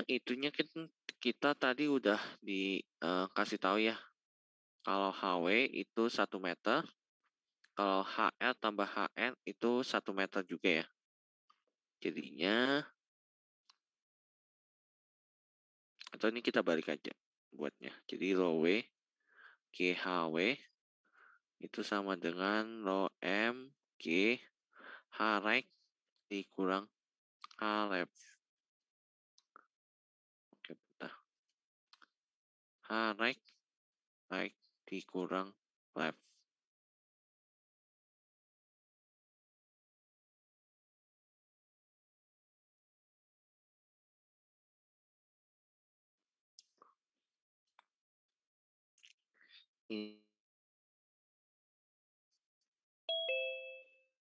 Itunya kita tadi udah dikasih tahu ya. Kalau HW itu 1 meter. Kalau HL tambah HN itu 1 meter juga ya. Jadinya, atau ini kita balik aja buatnya. Jadi Rho W GHW itu sama dengan Rho M G H right dikurang H left. Oke, bentar. H right dikurang left. Ini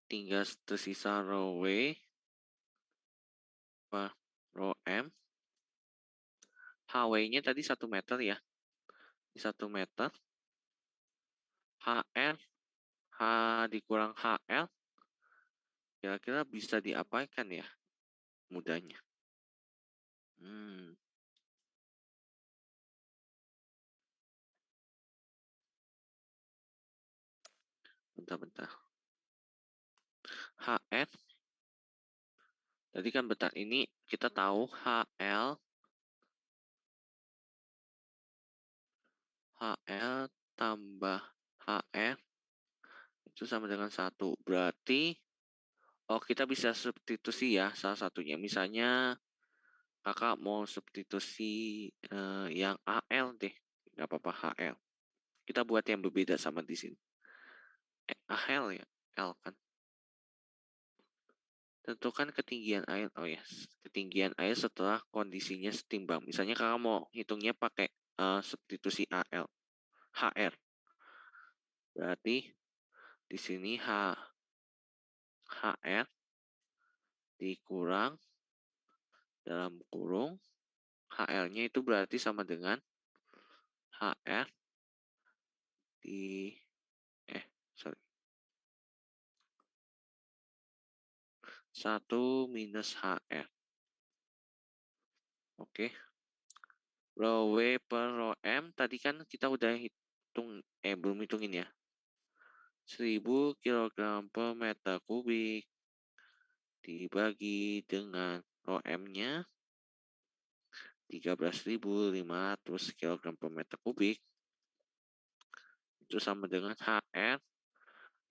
tinggal tersisa Rho W Rho M. HW-nya tadi 1 meter ya. 1 meter. HL H dikurang HL kira-kira bisa diapakan ya mudahnya. Bentar. HN. Tadi kan bentar ini kita tahu HL tambah HR itu sama dengan 1. Berarti kita bisa substitusi ya salah satunya. Misalnya kakak mau substitusi yang AL deh. Nggak apa-apa HL. Kita buat yang berbeda sama di sini. AL ya, L kan. Tentukan ketinggian air. Oh ya, ketinggian air setelah kondisinya setimbang. Misalnya kakak mau hitungnya pakai substitusi AL, HR. Berarti di sini HR dikurang dalam kurung HL-nya itu berarti sama dengan HR di 1 minus HR. Oke. Rho W per Rho M tadi kan kita udah hitung, belum hitungin ya. 1000 kg per meter kubik dibagi dengan Rho M-nya 13.500 kg per meter kubik itu sama dengan HR.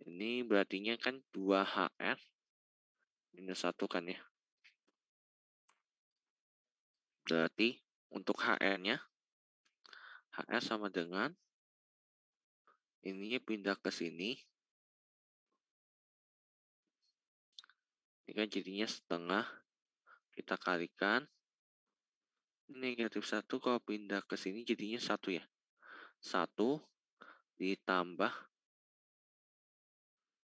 Ini berartinya kan 2 HR minus 1 kan ya. Berarti untuk HR-nya HR sama dengan ininya pindah ke sini. Ini kan jadinya setengah. Kita kalikan. Negatif 1 kalau pindah ke sini jadinya 1 ya. 1 ditambah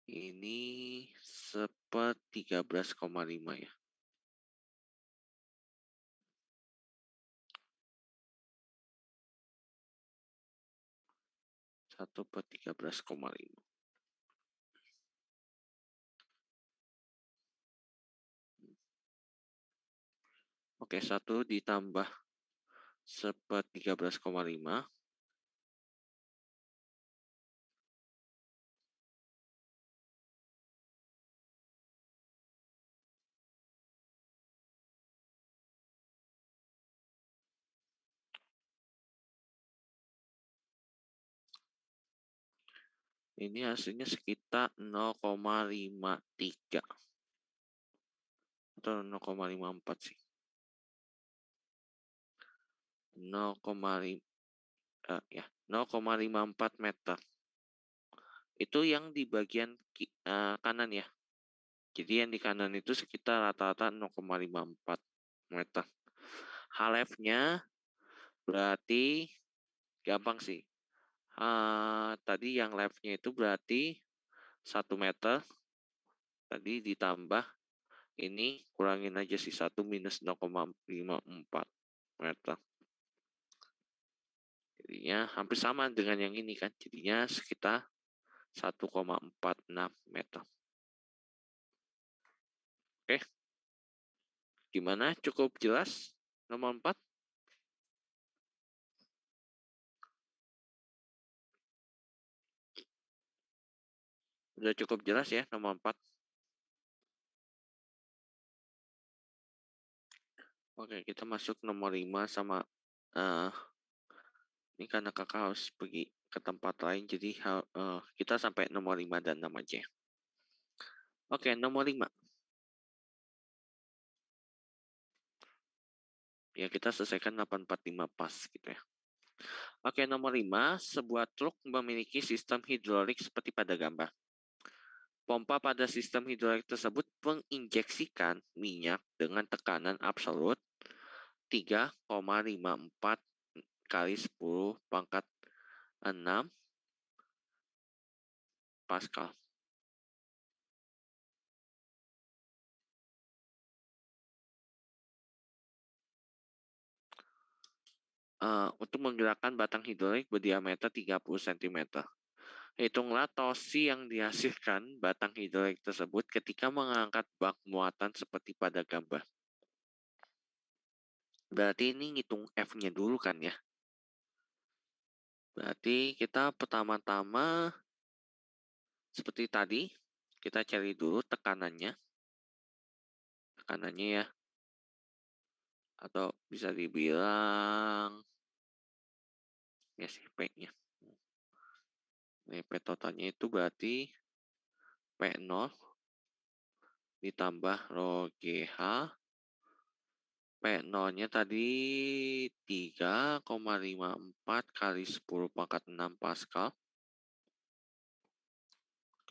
ini 13,5 ya. 1/13,5. Oke, 1 ditambah 1/13,5. Ini hasilnya sekitar 0,53 atau 0,54 sih. 0,54 meter. Itu yang di bagian kanan ya. Jadi yang di kanan itu sekitar rata-rata 0,54 meter. Half-nya berarti gampang sih. Tadi yang left-nya itu berarti 1 meter. Tadi ditambah ini kurangin aja sih 1 minus 0,54 meter. Jadinya hampir sama dengan yang ini kan. Jadinya sekitar 1,46 meter. Oke. Gimana? Cukup jelas? Nomor 4? Udah cukup jelas ya nomor 4. Oke, kita masuk nomor 5 sama ini karena kakak harus pergi ke tempat lain, jadi kita sampai nomor 5 dan 6 aja. Oke, nomor 5. Ya, kita selesaikan 845 pas gitu ya. Oke, nomor 5. Sebuah truk memiliki sistem hidrolik seperti pada gambar. Pompa pada sistem hidrolik tersebut menginjeksikan minyak dengan tekanan absolut 3,54 kali 10 pangkat 6 Pascal. Untuk menggerakkan batang hidrolik berdiameter 30 cm. Hitunglah torsi yang dihasilkan batang hidrolik tersebut ketika mengangkat bak muatan seperti pada gambar. Berarti ini ngitung F-nya dulu kan ya. Berarti kita pertama-tama seperti tadi, kita cari dulu tekanannya. Tekanannya ya. Atau bisa dibilang ya sih P-nya. Ini P totalnya itu berarti P0 ditambah rho GH. P0-nya tadi 3,54 kali 10 pangkat 6 Pascal.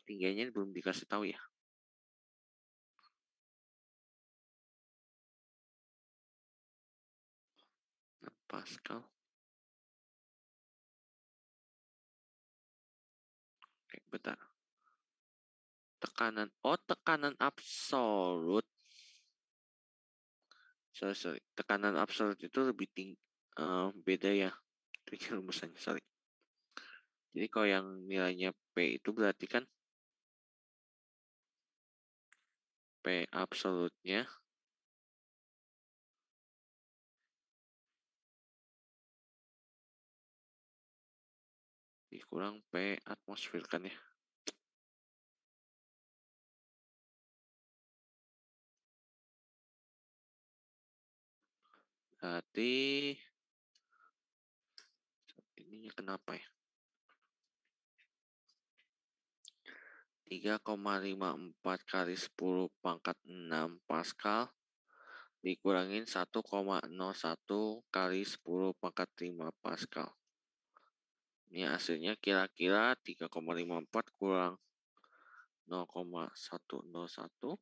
Tingginya belum dikasih tahu ya. Pascal. Oke, bentar. Tekanan absolut. Sorry. Tekanan absolut itu lebih tinggi. Beda ya. Itu rumusannya, sorry. Jadi kalau yang nilainya P itu berarti kan P absolutnya dikurang P atmosfer kan ya. Berarti ininya kenapa ya? 3,54 kali 10 pangkat 6 Pascal dikurangin 1,01 kali 10 pangkat 5 Pascal. Ini hasilnya kira-kira 3,54 kurang 0,101.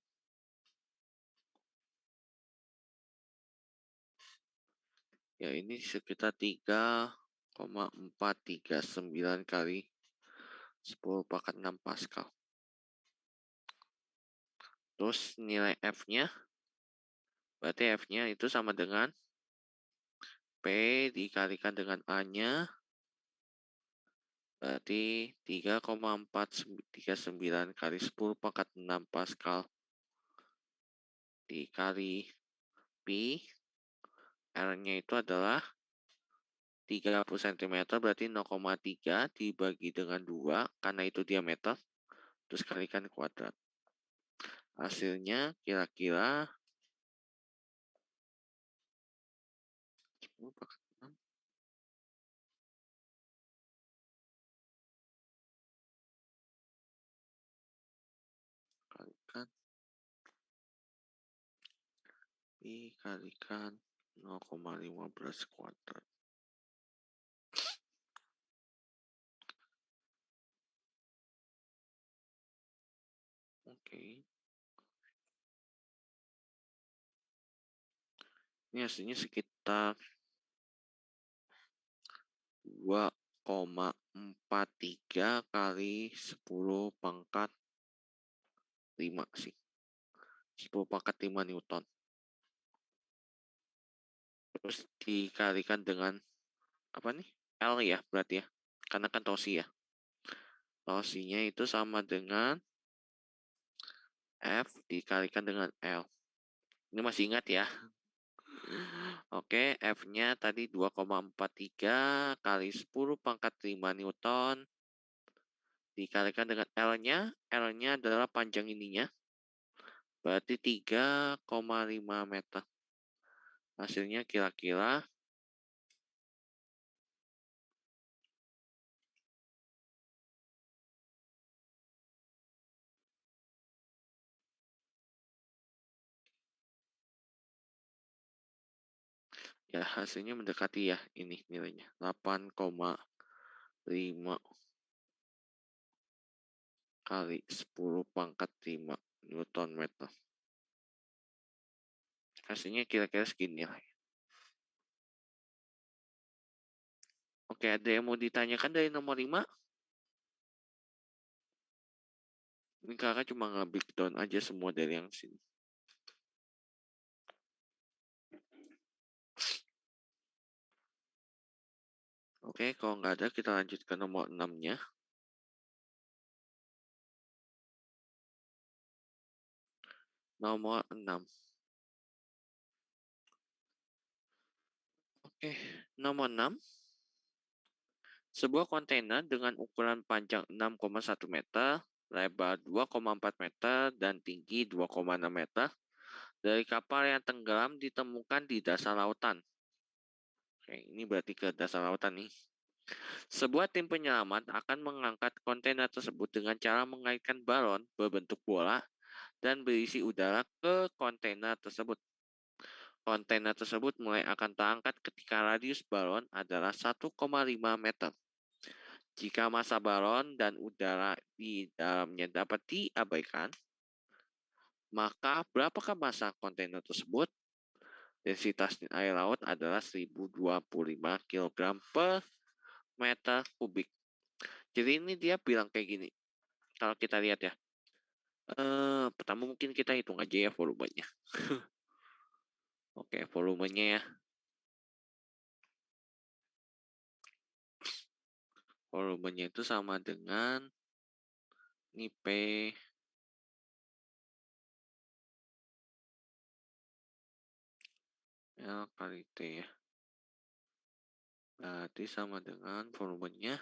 Ya ini sekitar 3,439 kali 10 pangkat 6 Pascal. Terus nilai F-nya, berarti F-nya itu sama dengan P dikalikan dengan A-nya, berarti 3,439 kali 10 pangkat 6 Pascal dikali Pi. R-nya itu adalah 30 cm, berarti 0,3 dibagi dengan 2, karena itu diameter, terus kalikan kuadrat. Hasilnya kira-kira 10 pangkat 6. dikalikan 0,15 kuadrat. Oke. Ini hasilnya sekitar 2,43 kali 10 pangkat 5 sih. 10 pangkat 5 Newton. Terus dikalikan dengan apa nih? L ya berarti ya. Karena kan torsi ya. Torsinya itu sama dengan F dikalikan dengan L. Ini masih ingat ya. Oke, F-nya tadi 2,43 kali 10 pangkat 5 Newton. Dikalikan dengan L-nya. L-nya adalah panjang ininya. Berarti 3,5 meter. Hasilnya kira-kira ya hasilnya mendekati ya ini nilainya 8,5 kali 10 pangkat 5 Newton meter. Hasilnya kira-kira segini lah. Oke, ada yang mau ditanyakan dari nomor 5? Ini kakak cuma nge-breakdown aja semua dari yang sini. Oke, kalau nggak ada kita lanjut ke nomor 6-nya. Nomor 6. Oke, nomor 6. Sebuah kontainer dengan ukuran panjang 6,1 meter, lebar 2,4 meter, dan tinggi 2,6 meter dari kapal yang tenggelam ditemukan di dasar lautan. Oke, ini berarti ke dasar lautan nih. Sebuah tim penyelamat akan mengangkat kontainer tersebut dengan cara mengaitkan balon berbentuk bola dan berisi udara ke kontainer tersebut. Kontainer tersebut mulai akan terangkat ketika radius balon adalah 1,5 meter. Jika massa balon dan udara di dalamnya dapat diabaikan, maka berapakah massa kontainer tersebut? Densitas air laut adalah 1025 kg per meter kubik. Jadi ini dia bilang kayak gini. Kalau kita lihat ya. Pertama mungkin kita hitung aja ya volumenya. Oke, volumenya ya. Volumenya itu sama dengan ini P L kali T ya. Berarti sama dengan volumenya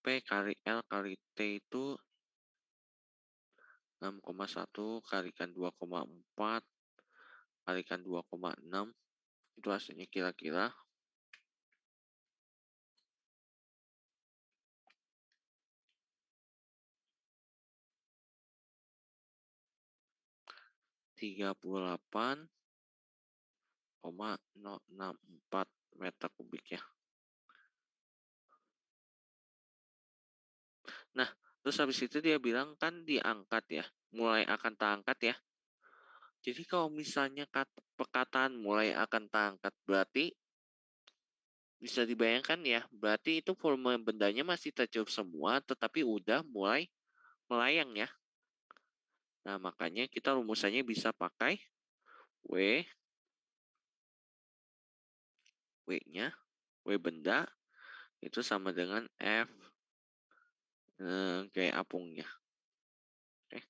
P kali L kali T itu 6,1 kalikan 2,4 kalikan 2,6. Itu hasilnya kira-kira 38,064 meter kubik ya. Nah, terus habis itu dia bilang kan diangkat ya. Mulai akan terangkat ya. Jadi kalau misalnya perkataan mulai akan terangkat berarti bisa dibayangkan ya. Berarti itu volume bendanya masih terjauh semua tetapi udah mulai melayang ya. Nah, makanya kita rumusannya bisa pakai W-nya, W benda itu sama dengan F kayak apungnya. Oke.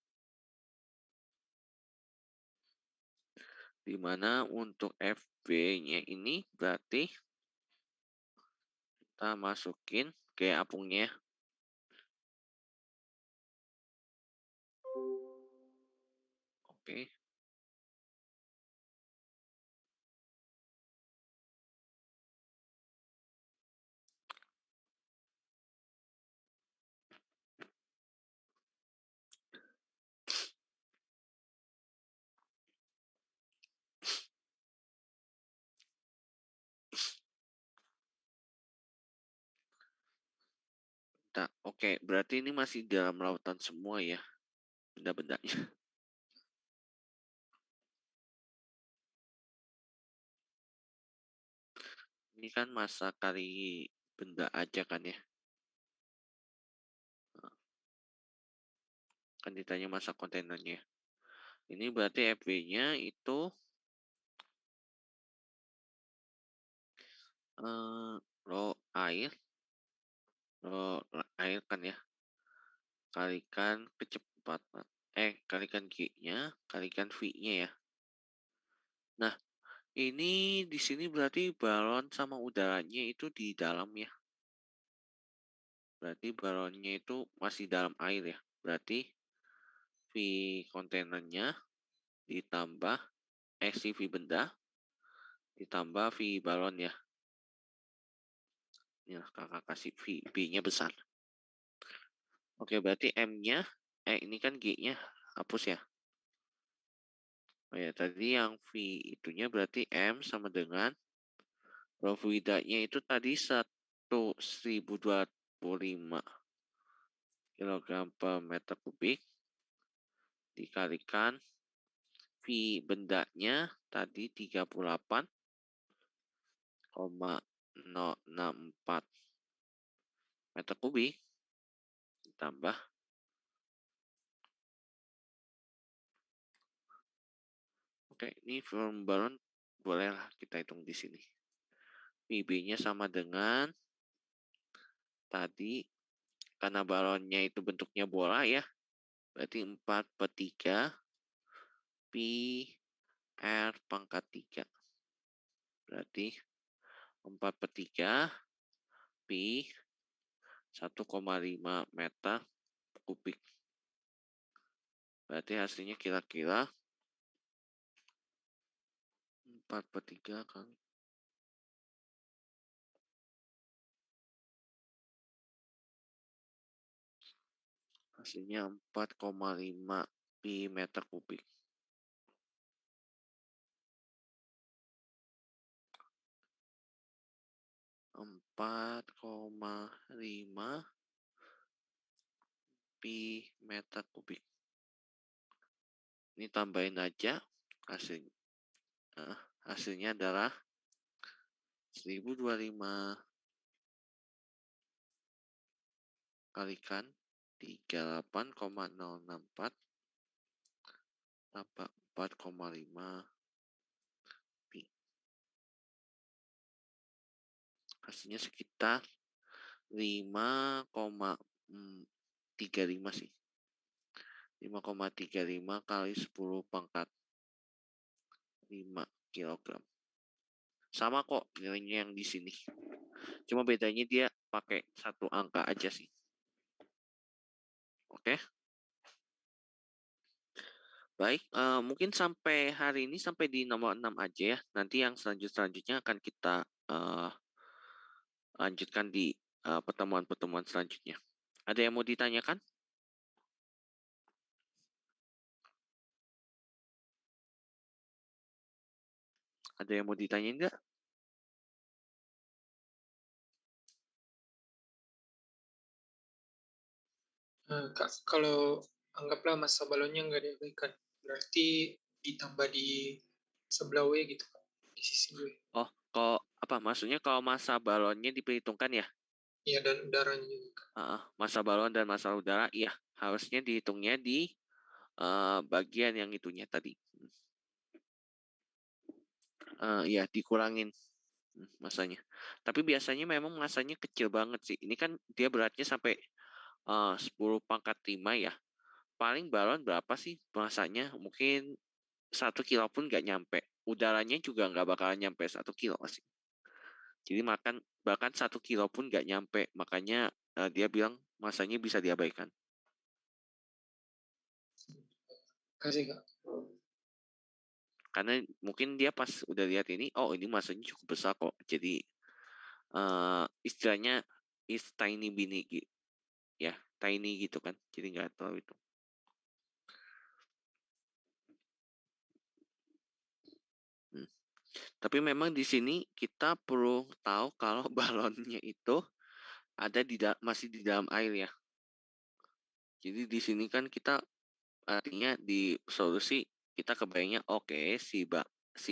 Dimana untuk FB-nya ini berarti kita masukin kayak apungnya. Oke. kita. Oke, berarti ini masih dalam lautan semua ya, benda-bendanya. Ini kan massa kali benda aja kan ya. Kan ditanya massa kontainernya. Ini berarti FB-nya itu rho air kan ya, kalikan kecepatan, kalikan G-nya, kalikan V-nya ya. Nah, ini di sini berarti balon sama udaranya itu di dalam ya. Berarti balonnya itu masih dalam air ya. Berarti V kontainernya ditambah si V benda ditambah V balon ya. Ya, kakak kasih V, B-nya besar. Oke, berarti M-nya, ini kan G-nya hapus ya. Oh ya, tadi yang V itunya berarti M sama dengan rho fluidanya itu tadi 1025 kg per meter kubik dikalikan V bendanya tadi 38,064 meter kubik ditambah ini volume balon bolehlah kita hitung di sini. VB-nya sama dengan tadi karena balonnya itu bentuknya bola ya. Berarti 4/3 pi R pangkat 3. Berarti 4/3 pi 1,5 meter kubik. Berarti hasilnya kira-kira 4/3 kali. Hasilnya 4,5 pi meter kubik. Empat koma lima pi meter kubik. Ini tambahin aja hasilnya adalah 1025 kalikan 38,064 tambah 4,5 pi. Hasilnya sekitar 5,35 sih. 5,35 kali 10 pangkat 5 kg. Sama kok nilainya yang di sini. Cuma bedanya dia pakai satu angka aja sih. Oke. Baik, mungkin sampai hari ini sampai di nomor 6 aja ya. Nanti yang selanjutnya akan kita lanjutkan di pertemuan-pertemuan selanjutnya. Ada yang mau ditanyakan? Ada yang mau ditanyain nggak? Kak, kalau anggaplah massa balonnya nggak diabaikan, berarti ditambah di sebelah W gitu, Kak, di sisi W. Oh, kok apa maksudnya kalau massa balonnya diperhitungkan ya? Iya, dan udaranya juga, Kak. Massa balon dan massa udara, iya harusnya dihitungnya di bagian yang itunya tadi. Ya dikurangin masanya. Tapi biasanya memang masanya kecil banget sih. Ini kan dia beratnya sampai 10 pangkat 5 ya. Paling balon berapa sih masanya? Mungkin 1 kilo pun nggak nyampe. Udaranya juga nggak bakalan nyampe 1 kilo sih. Jadi bahkan 1 kilo pun nggak nyampe. Makanya dia bilang masanya bisa diabaikan. Kasih, Kak. Karena mungkin dia pas udah lihat ini, oh ini masanya cukup besar kok. Jadi istilahnya is tiny bini gitu. Ya, tiny gitu kan. Jadi nggak tahu itu. Tapi memang di sini kita perlu tahu kalau balonnya itu masih di dalam air ya. Jadi di sini kan kita artinya di solusi kita kebayangnya oke, si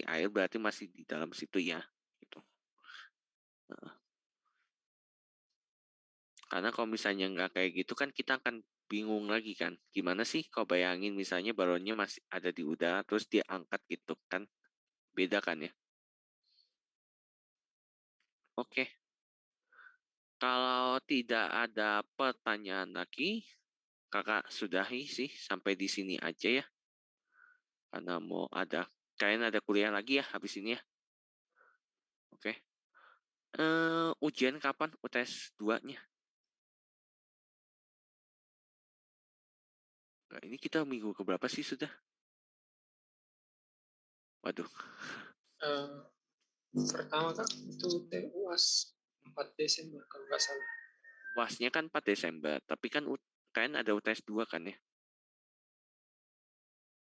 air berarti masih di dalam situ ya gitu. Karena kalau misalnya nggak kayak gitu kan kita akan bingung lagi kan, gimana sih kalau bayangin misalnya balonnya masih ada di udara terus dia angkat gitu kan, beda kan ya. Oke, kalau tidak ada pertanyaan lagi, kakak sudahi sih sampai di sini aja ya. Karena kalian ada kuliah lagi ya habis ini ya. Oke. Ujian kapan UTS 2-nya? Nah, ini kita minggu keberapa sih sudah? Waduh. Pertama Kak, itu UAS 4 Desember kalau nggak salah. UAS-nya kan 4 Desember, tapi kan kalian ada UTS 2 kan ya?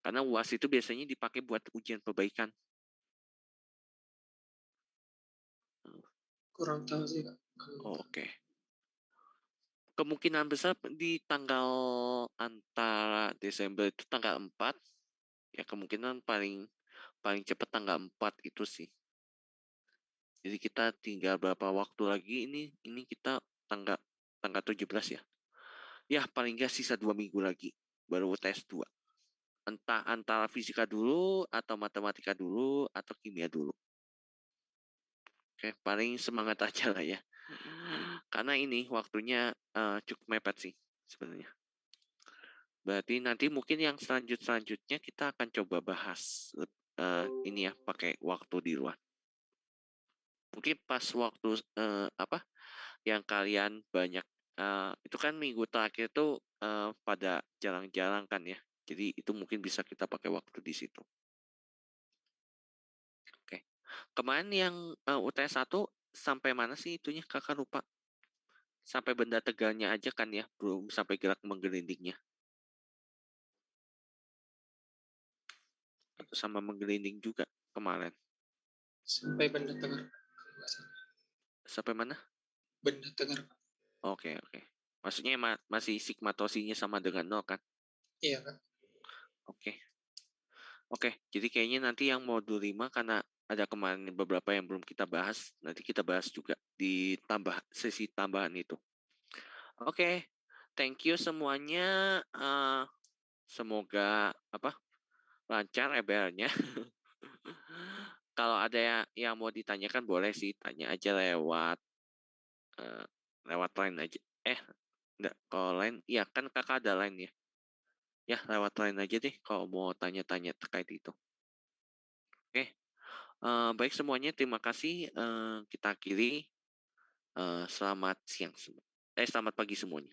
Karena UAS itu biasanya dipakai buat ujian perbaikan. Kurang tahu sih Kak. Oh, oke. Kemungkinan besar di tanggal antara Desember itu tanggal 4. Ya kemungkinan paling cepat tanggal 4 itu sih. Jadi kita tinggal berapa waktu lagi ini kita tanggal 17 ya. Ya paling nggak sisa 2 minggu lagi baru UTS 2. Entah antara fisika dulu atau matematika dulu atau kimia dulu. Oke, paling semangat aja lah ya. Karena ini waktunya cukup mepet sih sebenarnya. Berarti nanti mungkin yang selanjutnya kita akan coba bahas ini ya pakai waktu di luar. Mungkin pas waktu yang kalian banyak itu kan minggu terakhir tuh pada jalan-jalan kan ya. Jadi itu mungkin bisa kita pakai waktu di situ. Oke. Kemarin yang UTS 1 sampai mana sih itunya? Kakak lupa. Sampai benda tegalnya aja kan ya, belum sampai gerak menggelindingnya. Atau sama menggelinding juga kemarin. Sampai benda tegar. Kalau nggak salah. Sampai mana? Benda tegar. Oke. Maksudnya masih sigmatosinya sama dengan 0 kan? Iya Kak. Oke, jadi kayaknya nanti yang modul 5 karena ada kemarin beberapa yang belum kita bahas, nanti kita bahas juga di sesi tambahan itu. Oke, thank you semuanya. Semoga lancar EBL-nya. Kalau ada yang mau ditanyakan boleh sih, tanya aja lewat line aja. Enggak, kalau line, ya kan kakak ada line ya. Ya, lewat line aja deh kalau mau tanya-tanya terkait itu. Oke, baik semuanya, terima kasih. Kita akhiri. Selamat pagi semuanya.